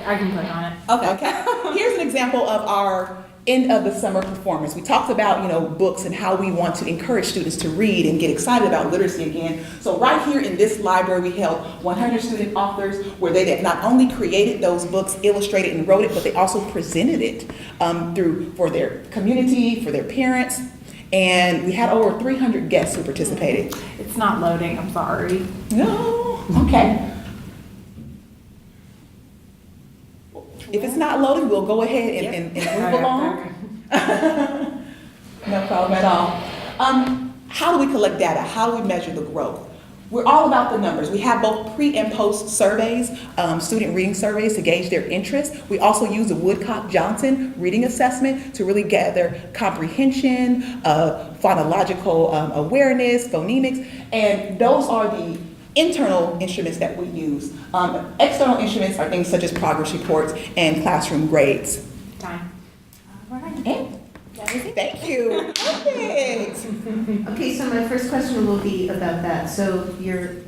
I can click on it. Okay. Here's an example of our end of the summer performance. We talked about, books and how we want to encourage students to read and get excited about literacy again. So right here in this library, we held 100 student authors where they not only created those books, illustrated and wrote it, but they also presented it for their community, for their parents. And we had over 300 guests who participated. It's not loading, I'm sorry. No, okay. If it's not loaded, we'll go ahead and move along. No problem at all. How do we collect data? How do we measure the growth? We're all about the numbers. We have both pre and post surveys, student reading surveys to gauge their interest. We also use the Woodcock-Johnson reading assessment to really gather comprehension, phonological awareness, phonemics, and those are the internal instruments that we use. External instruments are things such as progress reports and classroom grades. Time. All right. And thank you. Perfect. Okay, so my first question will be about that. So you're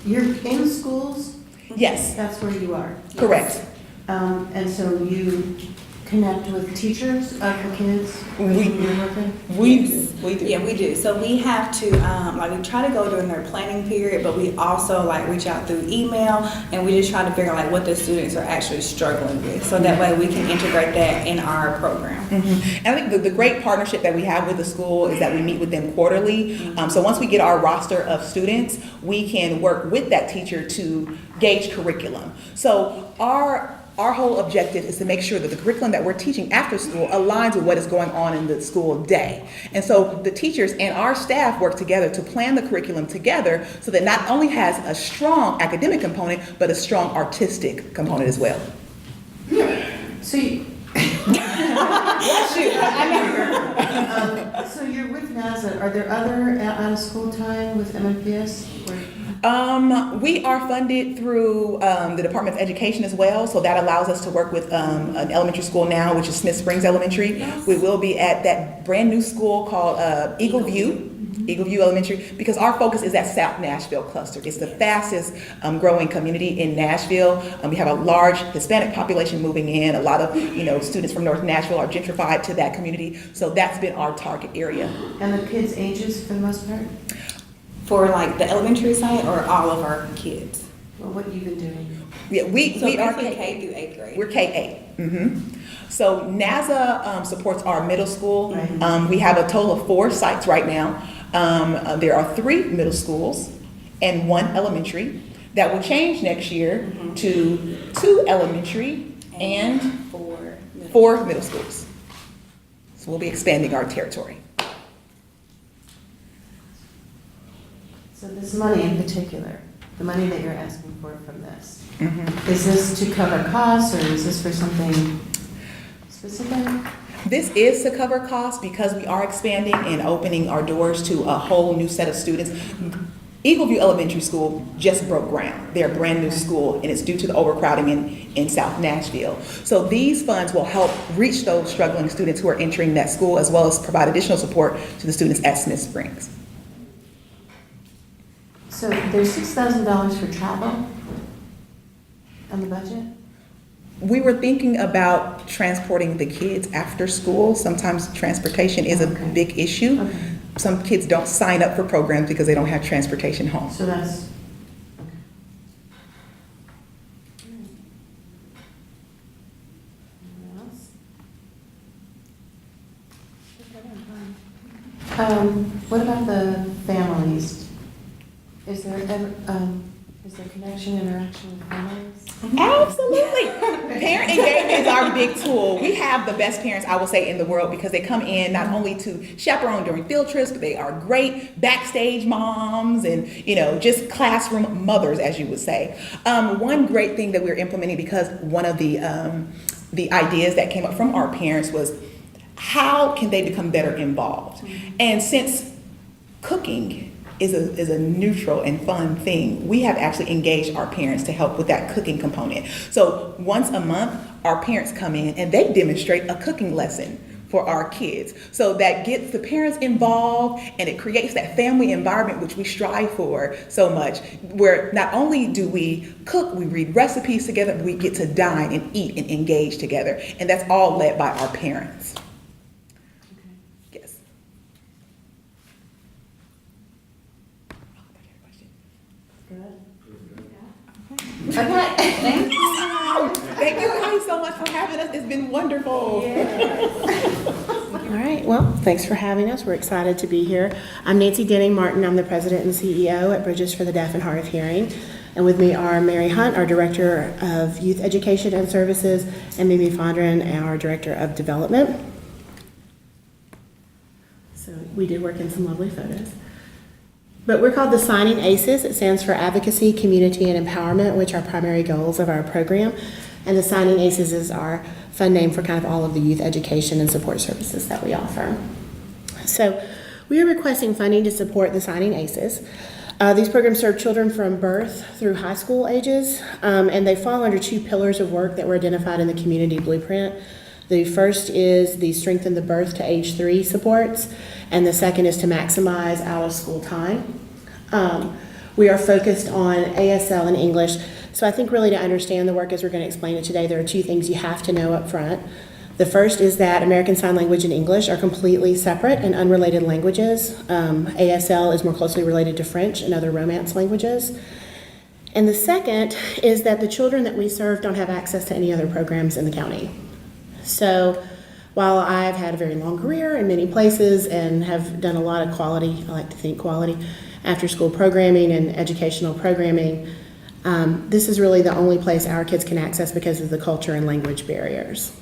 in schools? Yes, That's where you are? correct. And so you connect with teachers of the kids? We do. Yeah, we do. So we have to, we try to go during their planning period, but we also reach out through email, and we just try to figure out what the students are actually struggling with, so that way we can integrate that in our program. Mm-hmm. And I think the great partnership that we have with the school is that we meet with them quarterly. So once we get our roster of students, we can work with that teacher to gauge curriculum. So our whole objective is to make sure that the curriculum that we're teaching after school aligns with what is going on in the school day. And so the teachers and our staff work together to plan the curriculum together so that not only has a strong academic component, but a strong artistic component as well. So you, so you're with NASA. Are there other out-of-school time with MNPS? We are funded through the Department of Education as well, so that allows us to work with an elementary school now, which is Smith Springs Elementary. Yes. We will be at that brand new school called Eagle View Elementary, because our focus is that South Nashville cluster. It's the fastest growing community in Nashville. We have a large Hispanic population moving in. A lot of students from North Nashville are gentrified to that community, so that's been our target area. And the kids' ages for the most part? For the elementary side, or all of our kids? Well, what have you been doing? Yeah, we are K through 8th grade. We're K-8. Mm-hmm. So NASA supports our middle school. Right. We have a total of 4 sites right now. There are 3 middle schools and 1 elementary. That will change next year to 2 elementary and 4 middle schools. So we'll be expanding our territory. So this money in particular, the money that you're asking for from this, is this to cover costs, or is this for something specific? This is to cover costs because we are expanding and opening our doors to a whole new set of students. Eagle View Elementary School just broke ground. They're a brand new school, and it's due to the overcrowding in South Nashville. So these funds will help reach those struggling students who are entering that school, as well as provide additional support to the students at Smith Springs. So there's $6,000 for travel on the budget? We were thinking about transporting the kids after school. Sometimes transportation is a big issue. Okay. Some kids don't sign up for programs because they don't have transportation home. So that's, what about the families? Is there connection, interaction with families? Absolutely. Parent engagement is our big tool. We have the best parents, I will say, in the world, because they come in not only to chaperone during field trips, but they are great backstage moms and, just classroom mothers, as you would say. One great thing that we're implementing, because one of the ideas that came up from our parents was, how can they become better involved? And since cooking is a neutral and fun thing, we have actually engaged our parents to help with that cooking component. So once a month, our parents come in and they demonstrate a cooking lesson for our kids. So that gets the parents involved, and it creates that family environment which we strive for so much, where not only do we cook, we read recipes together, but we get to dine and eat and engage together. And that's all led by our parents. Okay. Thank you guys so much for having us. It's been wonderful. All right, well, thanks for having us. We're excited to be here. I'm Nancy Denning Martin. I'm the president and CEO at Bridges for the Deaf and Hard of Hearing. And with me are Mary Hunt, our director of youth education and services, and Mimi Fondren, our director of development. So we did work in some lovely photos. But we're called the Signing ACEs. It stands for Advocacy, Community, and Empowerment, which are primary goals of our program. And the Signing ACEs is our fun name for kind of all of the youth education and support services that we offer. So we are requesting funding to support the Signing ACEs. These programs serve children from birth through high school ages, and they fall under two pillars of work that were identified in the community blueprint. The first is the Strengthen the Birth to Age 3 supports, and the second is to maximize out-of-school time. We are focused on ASL and English, so I think really to understand the work as we're going to explain it today, there are two things you have to know up front. The first is that American Sign Language and English are completely separate and unrelated languages. ASL is more closely related to French and other Romance languages. And the second is that the children that we serve don't have access to any other programs in the county. So while I've had a very long career in many places and have done a lot of quality, I like to think quality, after school programming and educational programming, this is really the only place our kids can access because of the culture and language barriers.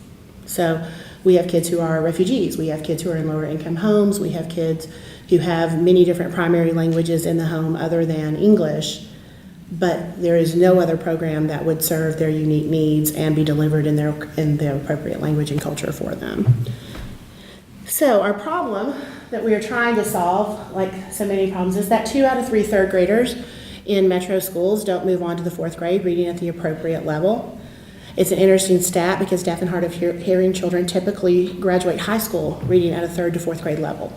So we have kids who are refugees, we have kids who are in lower income homes, we have kids who have many different primary languages in the home other than English, but there is no other program that would serve their unique needs and be delivered in the appropriate language and culture for them. So our problem that we are trying to solve, like so many problems, is that 2 out of 3 third graders in metro schools don't move on to the 4th grade reading at the appropriate level. It's an interesting stat because deaf and hard of hearing children typically graduate high school reading at a 3rd to 4th grade level,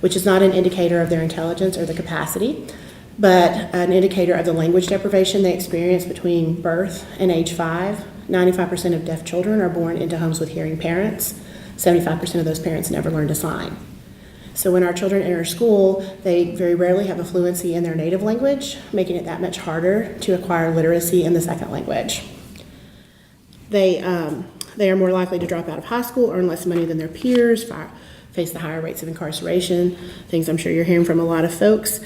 which is not an indicator of their intelligence or the capacity, but an indicator of the language deprivation they experience between birth and age 5. 95% of deaf children are born into homes with hearing parents. 75% of those parents never learn to sign. So when our children enter school, they very rarely have a fluency in their native language, making it that much harder to acquire literacy in the second language. They are more likely to drop out of high school, earn less money than their peers, face the higher rates of incarceration, things I'm sure you're hearing from a lot of folks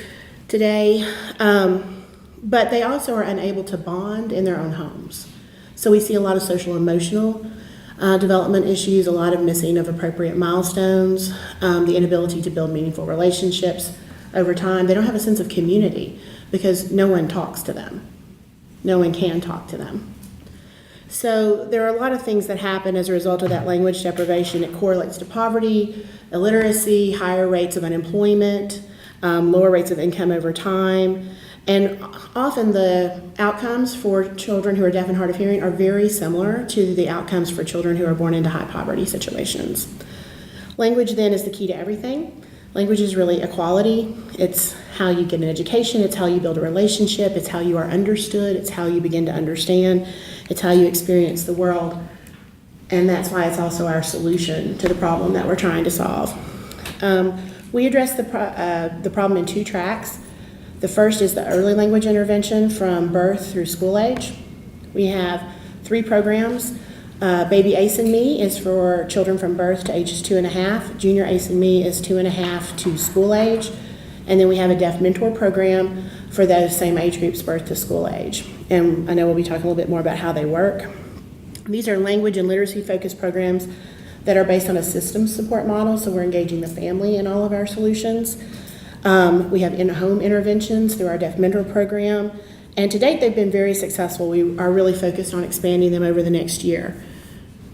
today. But they also are unable to bond in their own homes. So we see a lot of social emotional development issues, a lot of missing of appropriate milestones, the inability to build meaningful relationships over time. They don't have a sense of community because no one talks to them. No one can talk to them. So there are a lot of things that happen as a result of that language deprivation. It correlates to poverty, illiteracy, higher rates of unemployment, lower rates of income over time. And often the outcomes for children who are deaf and hard of hearing are very similar to the outcomes for children who are born into high poverty situations. Language then is the key to everything. Language is really equality. It's how you get an education, it's how you build a relationship, it's how you are understood, it's how you begin to understand, it's how you experience the world. And that's why it's also our solution to the problem that we're trying to solve. We address the problem in 2 tracks. The first is the early language intervention from birth through school age. We have 3 programs. Baby ACE and Me is for children from birth to ages 2.5. Junior ACE and Me is 2.5 to school age. And then we have a deaf mentor program for those same age groups, birth to school age. And I know we'll be talking a little bit more about how they work. These are language and literacy focused programs that are based on a systems support model, so we're engaging the family in all of our solutions. We have in-home interventions through our deaf mentor program. And to date, they've been very successful. We are really focused on expanding them over the next year.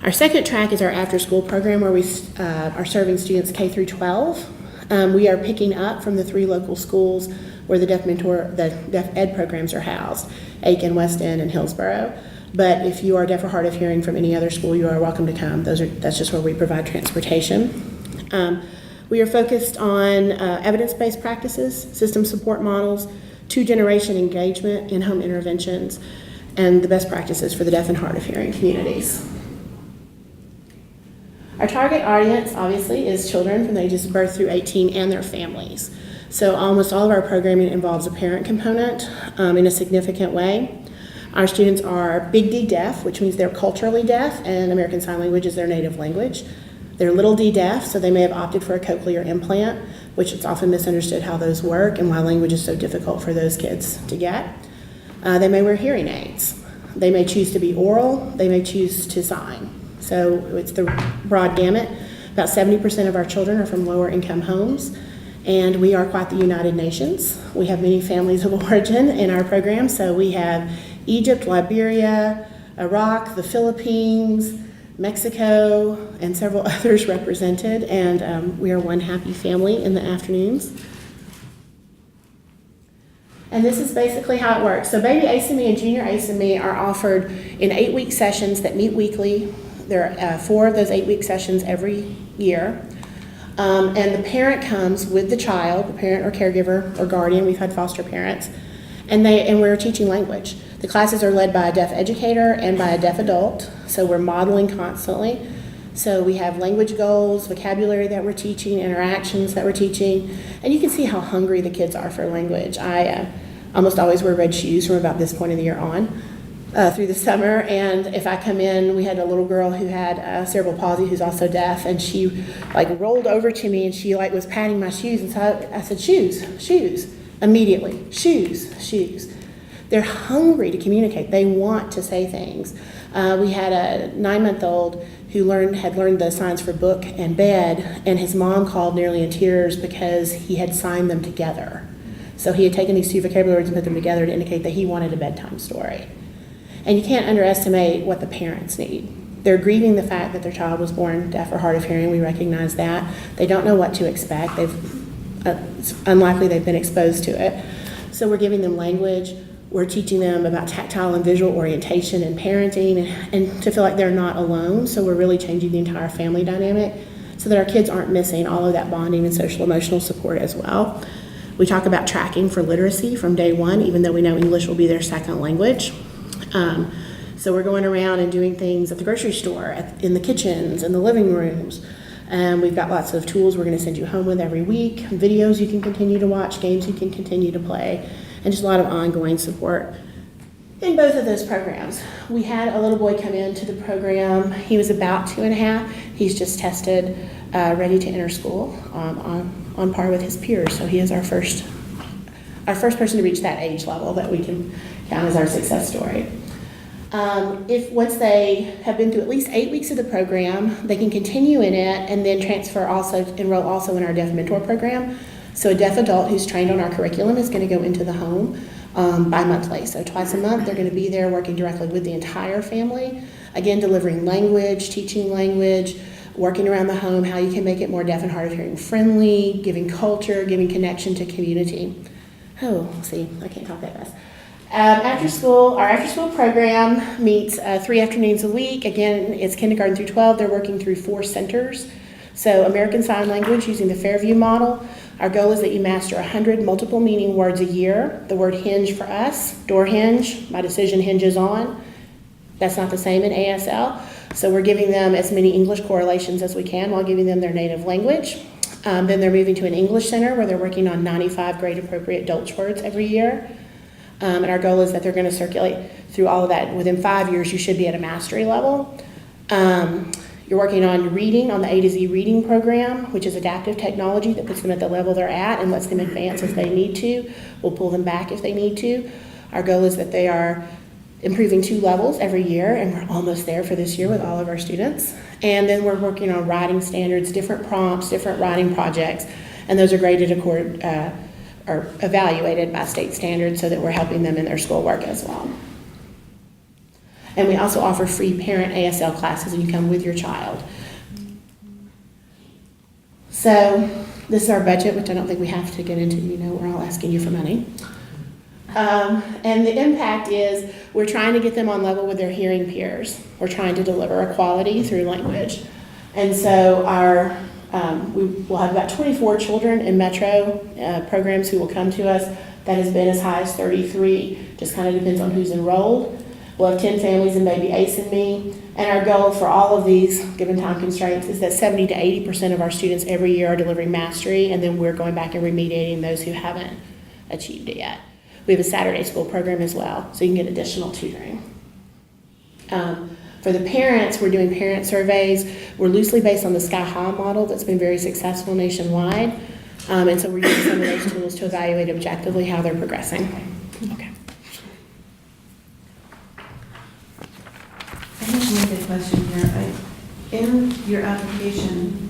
Our second track is our after-school program where we are serving students K through 12. We are picking up from the 3 local schools where the deaf ed programs are housed, Aiken, West End, and Hillsborough. But if you are deaf or hard of hearing from any other school, you are welcome to come. That's just where we provide transportation. We are focused on evidence-based practices, system support models, 2-generation engagement, in-home interventions, and the best practices for the deaf and hard of hearing communities. Our target audience, obviously, is children from the ages of birth through 18 and their families. So almost all of our programming involves a parent component in a significant way. Our students are Big D deaf, which means they're culturally deaf, and American Sign Language is their native language. They're Little D deaf, so they may have opted for a cochlear implant, which it's often misunderstood how those work and why language is so difficult for those kids to get. They may wear hearing aids. They may choose to be oral. They may choose to sign. So it's the broad gamut. About 70% of our children are from lower income homes, and we are quite the United Nations. We have many families of origin in our program, so we have Egypt, Liberia, Iraq, the Philippines, Mexico, and several others represented, and we are one happy family in the afternoons. And this is basically how it works. So baby ASME and junior ASME are offered in 8-week sessions that meet weekly. There are 4 of those 8-week sessions every year. And the parent comes with the child, the parent or caregiver or guardian. We've had foster parents. And we're teaching language. The classes are led by a deaf educator and by a deaf adult. So we're modeling constantly. So we have language goals, vocabulary that we're teaching, interactions that we're teaching. And you can see how hungry the kids are for language. I almost always wear red shoes from about this point of the year on. Through the summer, and if I come in, we had a little girl who had cerebral palsy who's also deaf, and she rolled over to me and she was patting my shoes, and so I said, shoes, immediately, shoes. They're hungry to communicate. They want to say things. We had a 9-month-old who had learned the signs for book and bed, and his mom called nearly in tears because he had signed them together. So he had taken these 2 vocabulary words and put them together to indicate that he wanted a bedtime story. And you can't underestimate what the parents need. They're grieving the fact that their child was born deaf or hard of hearing. We recognize that. They don't know what to expect. It's unlikely they've been exposed to it. So we're giving them language. We're teaching them about tactile and visual orientation and parenting, and to feel like they're not alone. So we're really changing the entire family dynamic so that our kids aren't missing all of that bonding and social emotional support as well. We talk about tracking for literacy from day one, even though we know English will be their second language. So we're going around and doing things at the grocery store, in the kitchens, in the living rooms. We've got lots of tools we're going to send you home with every week, videos you can continue to watch, games you can continue to play, and just a lot of ongoing support in both of those programs. We had a little boy come into the program. He was about 2.5. He's just tested ready to enter school on par with his peers. So he is our first person to reach that age level that we can count as our success story. If once they have been through at least 8 weeks of the program, they can continue in it and then enroll also in our Deaf Mentor program. So a deaf adult who's trained on our curriculum is going to go into the home bi-monthly. So twice a month, they're going to be there working directly with the entire family. Again, delivering language, teaching language, working around the home, how you can make it more deaf and hard of hearing friendly, giving culture, giving connection to community. Oh, see, I can't talk that fast. Our after school program meets 3 afternoons a week. Again, it's kindergarten through 12. They're working through 4 centers. So American Sign Language using the Fairview model. Our goal is that you master 100 multiple meaning words a year. The word hinge for us, door hinge, my decision hinges on. That's not the same in ASL. So we're giving them as many English correlations as we can while giving them their native language. Then they're moving to an English center where they're working on 95 grade appropriate Dolch words every year. And our goal is that they're going to circulate through all of that. Within 5 years, you should be at a mastery level. You're working on reading on the A to Z reading program, which is adaptive technology that puts them at the level they're at and lets them advance if they need to. We'll pull them back if they need to. Our goal is that they are improving 2 levels every year, and we're almost there for this year with all of our students. And then we're working on writing standards, different prompts, different writing projects, and those are graded or evaluated by state standards so that we're helping them in their schoolwork as well. And we also offer free parent ASL classes, and you come with your child. So this is our budget, which I don't think we have to get into. You know, we're all asking you for money. And the impact is we're trying to get them on level with their hearing peers. We're trying to deliver equality through language. And so we will have about 24 children in Metro programs who will come to us. That has been as high as 33, just kind of depends on who's enrolled. We'll have 10 families in Baby Ace and Me. And our goal for all of these, given time constraints, is that 70 to 80% of our students every year are delivering mastery, and then we're going back and remediating those who haven't achieved it yet. We have a Saturday school program as well, so you can get additional tutoring. For the parents, we're doing parent surveys. We're loosely based on the Sky High model that's been very successful nationwide. And so we're using some of those tools to evaluate objectively how they're progressing. Okay. I have one good question here. In your application,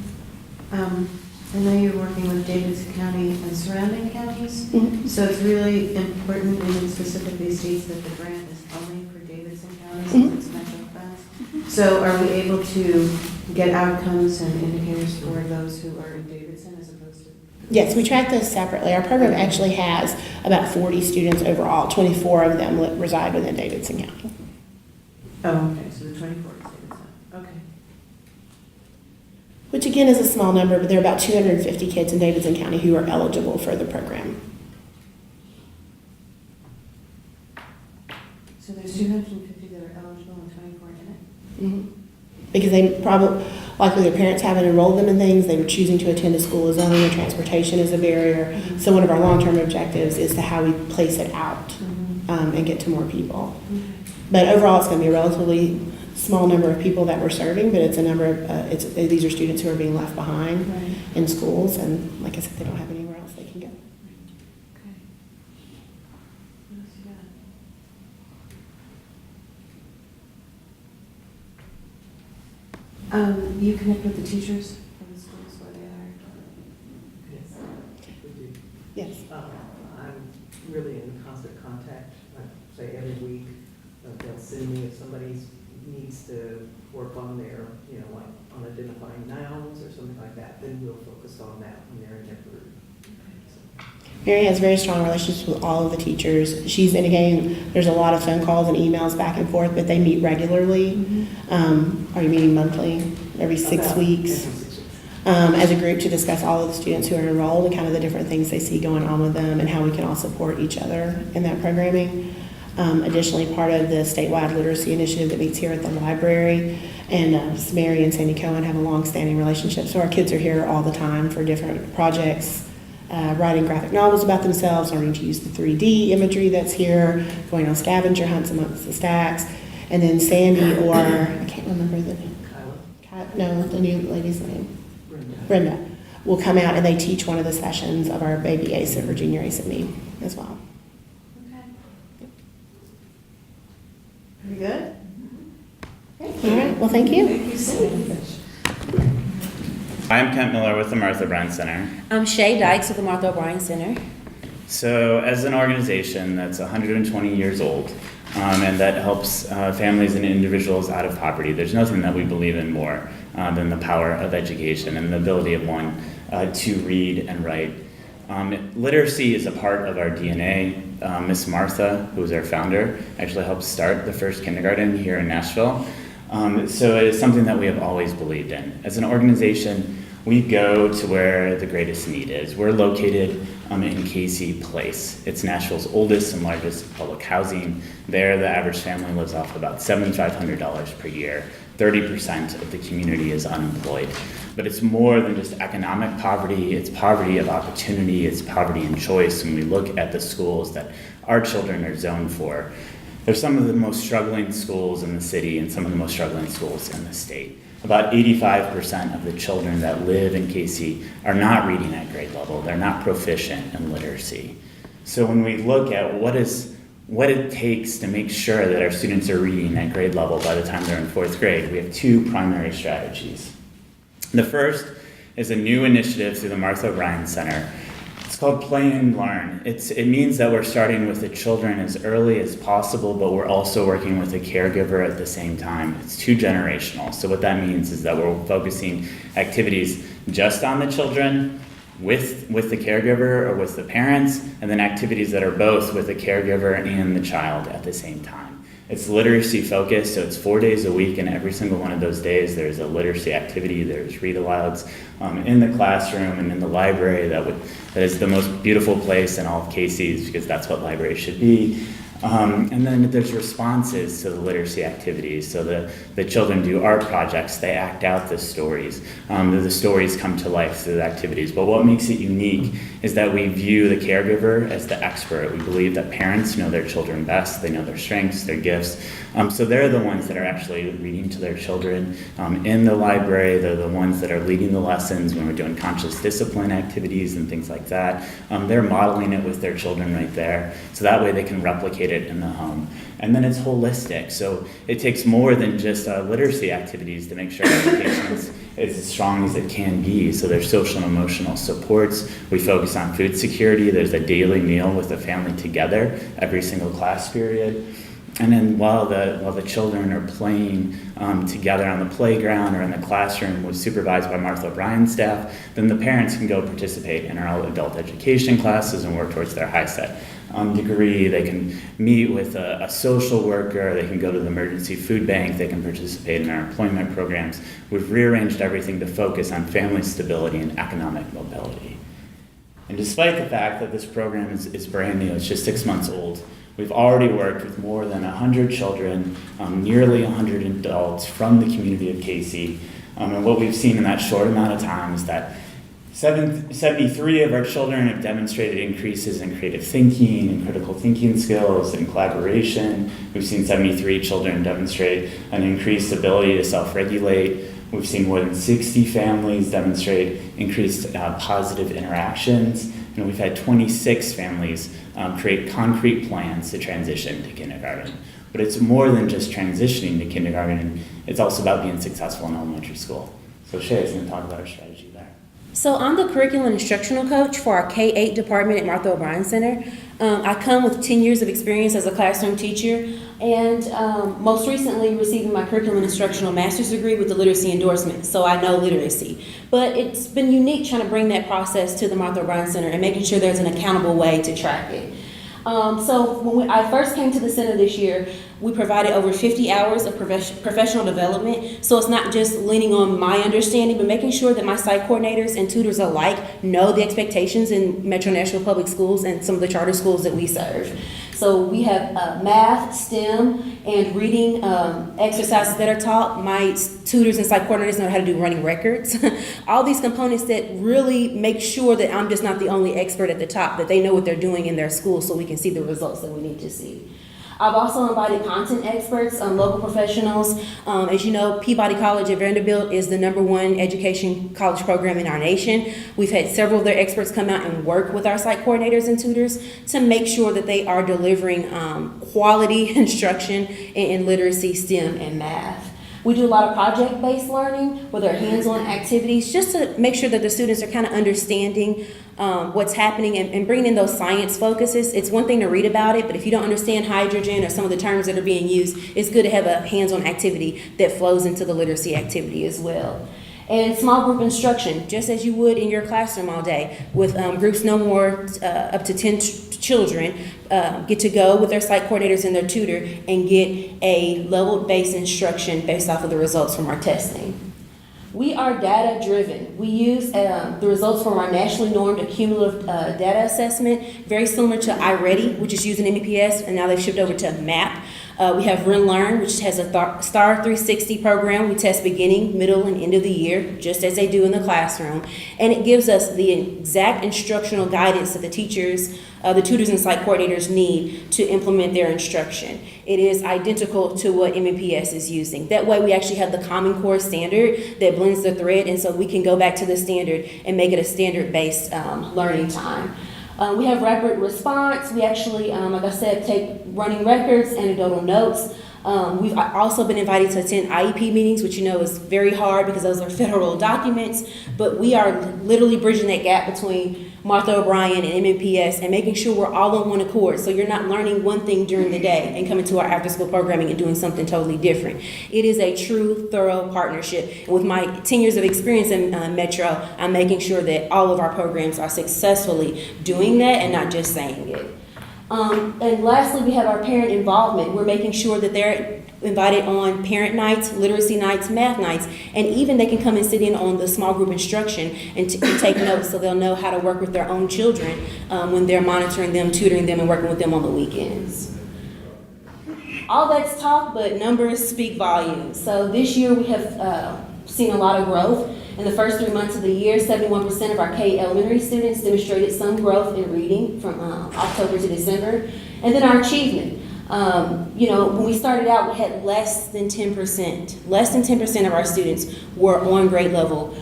I know you're working with Davidson County and surrounding counties. Mhm. So it's really important, and it specifically states that the grant is only for Davidson County, Mhm. since it's federal funds. So are we able to get outcomes and indicators for those who are in Davidson as opposed to? Yes, we track those separately. Our program actually has about 40 students overall. 24 of them reside within Davidson County. Oh, okay, so the 24 is Davidson. Okay. Which again is a small number, but there are about 250 kids in Davidson County who are eligible for the program. So there's 250 that are eligible and 24 in it? Mhm. Because they probably, likely their parents haven't enrolled them in things, they were choosing to attend a school as only, transportation is a barrier. Mhm. So one of our long-term objectives is to how we place it out Mhm. and get to more people. Okay. But overall, it's going to be a relatively small number of people that we're serving, but it's a number of, these are students who are being left behind Right. in schools, and like I said, they don't have anywhere else they can go. Okay. What else you got? You connect with the teachers of the schools where they are? Yes, we do. Yes. I'm really in constant contact, like say every week. They'll send me if somebody needs to work on their, like on identifying nouns or something like that, then we'll focus on that when they're in their group. Mary has very strong relationships with all of the teachers. She's, and again, there's a lot of phone calls and emails back and forth, but they meet regularly. Are you meeting monthly, every 6 weeks? As a group to discuss all of the students who are enrolled and kind of the different things they see going on with them and how we can all support each other in that programming. Additionally, part of the statewide literacy initiative that meets here at the library, and Mary and Sandy Cohen have a long-standing relationship, so our kids are here all the time for different projects, writing graphic novels about themselves, learning to use the 3D imagery that's here, going on scavenger hunts amongst the stacks, and then Sandy, or I can't remember the name. No, the new lady's name. Brenda will come out and they teach one of the sessions of our Baby Ace or Junior Ace at Me as well. Very good. All right, well, thank you. Thank you so much. I'm Kent Miller with the Martha Bryan Center. I'm Shay Dykes with the Martha O'Brien Center. So as an organization that's 120 years old, and that helps families and individuals out of poverty, there's nothing that we believe in more than the power of education and the ability of one to read and write. Literacy is a part of our DNA. Miss Martha, who is our founder, actually helped start the first kindergarten here in Nashville. So it is something that we have always believed in. As an organization, we go to where the greatest need is. We're located in Casey Place. It's Nashville's oldest and largest public housing. There, the average family lives off about $7,500 per year. 30% of the community is unemployed. But it's more than just economic poverty. It's poverty of opportunity. It's poverty in choice when we look at the schools that our children are zoned for. They're some of the most struggling schools in the city and some of the most struggling schools in the state. About 85% of the children that live in Casey are not reading at grade level. They're not proficient in literacy. So when we look at what it takes to make sure that our students are reading at grade level by the time they're in 4th grade, we have two primary strategies. The first is a new initiative through the Martha O'Brien Center. It's called Play and Learn. It means that we're starting with the children as early as possible, but we're also working with a caregiver at the same time. It's 2 generational. So what that means is that we're focusing activities just on the children, with the caregiver or with the parents, and then activities that are both with the caregiver and the child at the same time. It's literacy focused, so it's 4 days a week, and every single one of those days there's a literacy activity. There's read-alouds in the classroom and in the library that is the most beautiful place in all of Casey's, because that's what libraries should be. And then there's responses to the literacy activities. So the children do art projects, they act out the stories. The stories come to life through the activities. But what makes it unique is that we view the caregiver as the expert. We believe that parents know their children best, they know their strengths, their gifts. So they're the ones that are actually reading to their children in the library. They're the ones that are leading the lessons when we're doing conscious discipline activities and things like that. They're modeling it with their children right there. So that way they can replicate it in the home. And then it's holistic. So it takes more than just literacy activities to make sure education is as strong as it can be. So there's social and emotional supports. We focus on food security. There's a daily meal with the family together every single class period. And then while the children are playing together on the playground or in the classroom, was supervised by Martha O'Brien's staff, then the parents can go participate in our adult education classes and work towards their high set degree. They can meet with a social worker, they can go to the emergency food bank, they can participate in our employment programs. We've rearranged everything to focus on family stability and economic mobility. And despite the fact that this program is brand new, it's just 6 months old, we've already worked with more than 100 children, nearly 100 adults from the community of Casey. And what we've seen in that short amount of time is that 73 of our children have demonstrated increases in creative thinking and critical thinking skills and collaboration. We've seen 73 children demonstrate an increased ability to self-regulate. We've seen more than 60 families demonstrate increased positive interactions. And we've had 26 families create concrete plans to transition to kindergarten. But it's more than just transitioning to kindergarten. It's also about being successful in elementary school. So Shay is going to talk about our strategy there. So I'm the curriculum instructional coach for our K-8 department at Martha O'Brien Center. I come with 10 years of experience as a classroom teacher and most recently receiving my curriculum instructional master's degree with the literacy endorsement, so I know literacy. But it's been unique trying to bring that process to the Martha O'Brien Center and making sure there's an accountable way to track it. So when I first came to the center this year, we provided over 50 hours of professional development. So it's not just leaning on my understanding, but making sure that my site coordinators and tutors alike know the expectations in Metro Nashville Public Schools and some of the charter schools that we serve. So we have math, STEM, and reading exercises that are taught. My tutors and site coordinators know how to do running records. All these components that really make sure that I'm just not the only expert at the top, that they know what they're doing in their school so we can see the results that we need to see. I've also invited content experts, local professionals. As you know, Peabody College at Vanderbilt is the #1 education college program in our nation. We've had several of their experts come out and work with our site coordinators and tutors to make sure that they are delivering quality instruction in literacy, STEM, and math. We do a lot of project-based learning with our hands-on activities just to make sure that the students are kind of understanding what's happening and bringing in those science focuses. It's one thing to read about it, but if you don't understand hydrogen or some of the terms that are being used, it's good to have a hands-on activity that flows into the literacy activity as well. And small group instruction, just as you would in your classroom all day, with groups no more up to 10 children, get to go with their site coordinators and their tutor and get a level-based instruction based off of the results from our testing. We are data-driven. We use the results from our nationally normed cumulative data assessment, very similar to iReady, which is using MEPS, and now they've shifted over to MAP. We have Learn, which has a STAR 360 program. We test beginning, middle, and end of the year, just as they do in the classroom. And it gives us the exact instructional guidance that the teachers, the tutors and site coordinators need to implement their instruction. It is identical to what MEPS is using. That way we actually have the Common Core standard that blends the thread, and so we can go back to the standard and make it a standard-based learning time. We have rapid response. We actually, like I said, take running records, anecdotal notes. We've also been invited to attend IEP meetings, which you know is very hard because those are federal documents, but we are literally bridging that gap between Martha O'Brien and MNPS and making sure we're all on one accord. So you're not learning one thing during the day and coming to our after-school programming and doing something totally different. It is a true, thorough partnership. And with my 10 years of experience in Metro, I'm making sure that all of our programs are successfully doing that and not just saying it. And lastly, we have our parent involvement. We're making sure that they're invited on parent nights, literacy nights, math nights, and even they can come and sit in on the small group instruction and take notes so they'll know how to work with their own children when they're monitoring them, tutoring them, and working with them on the weekends. all that's talk, but numbers speak volumes. So this year we have seen a lot of growth. In the first 3 months of the year, 71% of our K elementary students demonstrated some growth in reading from October to December. And then our achievement. When we started out, we had less than 10%. Less than 10% of our students were on grade level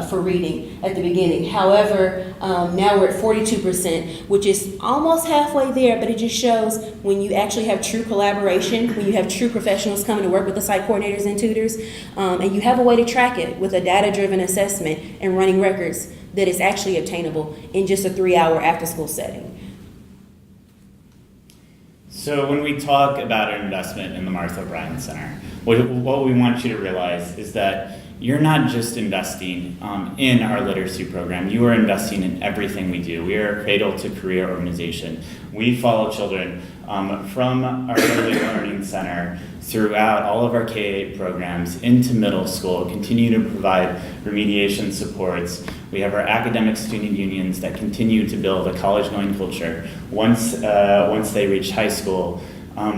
for reading at the beginning. However, now we're at 42%, which is almost halfway there, but it just shows when you actually have true collaboration, when you have true professionals coming to work with the site coordinators and tutors, and you have a way to track it with a data-driven assessment and running records, that is actually obtainable in just a 3-hour after-school setting. So when we talk about our investment in the Martha O'Brien Center, what we want you to realize is that you're not just investing in our literacy program, you are investing in everything we do. We are a cradle to career organization. We follow children from our early learning center throughout all of our K-8 programs into middle school, continue to provide remediation supports. We have our academic student unions that continue to build a college-going culture. Once they reach high school,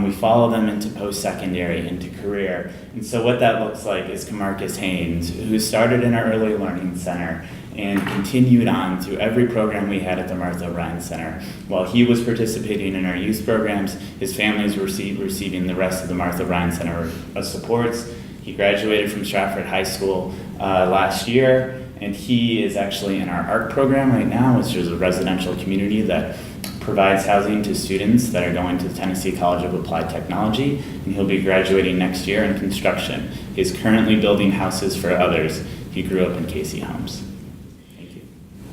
we follow them into post-secondary, into career. And so what that looks like is Camarcus Haynes, who started in our early learning center and continued on through every program we had at the Martha O'Brien Center. While he was participating in our youth programs, his families were receiving the rest of the Martha O'Brien Center supports. He graduated from Stratford High School last year, and he is actually in our ARC program right now, which is a residential community that provides housing to students that are going to the Tennessee College of Applied Technology, and he'll be graduating next year in construction. He's currently building houses for others. He grew up in Casey Homes. Thank you.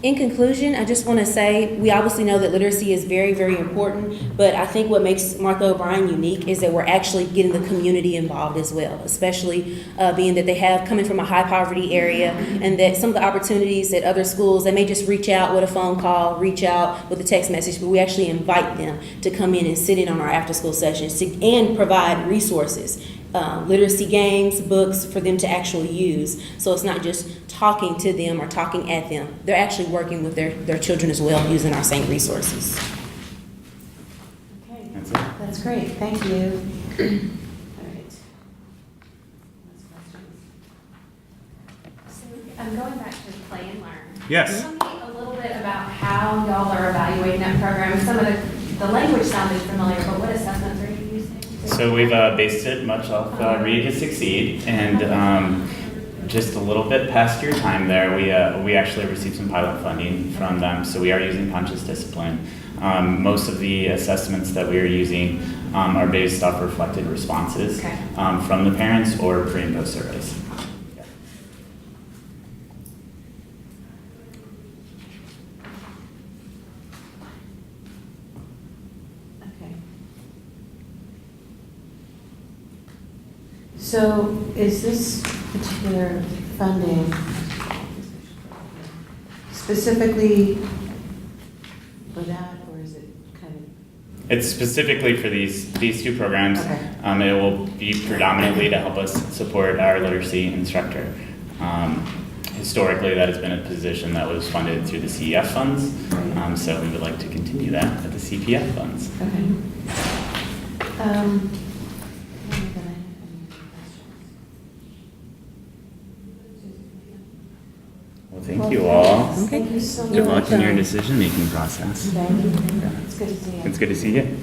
In conclusion, I just want to say we obviously know that literacy is very, very important, but I think what makes Martha O'Brien unique is that we're actually getting the community involved as well, especially being that they have coming from a high poverty area, and that some of the opportunities at other schools, they may just reach out with a phone call, reach out with a text message, but we actually invite them to come in and sit in on our after school sessions and provide resources. Literacy games, books for them to actually use. So it's not just talking to them or talking at them. They're actually working with their children as well, using our same resources. Okay, That's it. that's great, thank you. All right. So I'm going back to Play and Learn. Yes. Tell me a little bit about how y'all are evaluating that program. Some of the language sounded familiar, but what assessments are you using? So we've based it much off Read to Succeed, and just a little bit past your time there, we actually received some pilot funding from them, so we are using conscious discipline. Most of the assessments that we are using are based off reflected responses from the parents or pre and post surveys. So is this particular funding specifically for that, or is it kind of? It's specifically for these two programs. Okay. It will be predominantly to help us support our literacy instructor. Historically, that has been a position that was funded through the CEF funds, so we would like to continue that with the CPF funds. Okay. Well, thank you all. Thank you so much. Good luck in your decision-making process. Thank you. It's good to see you. It's good to see you.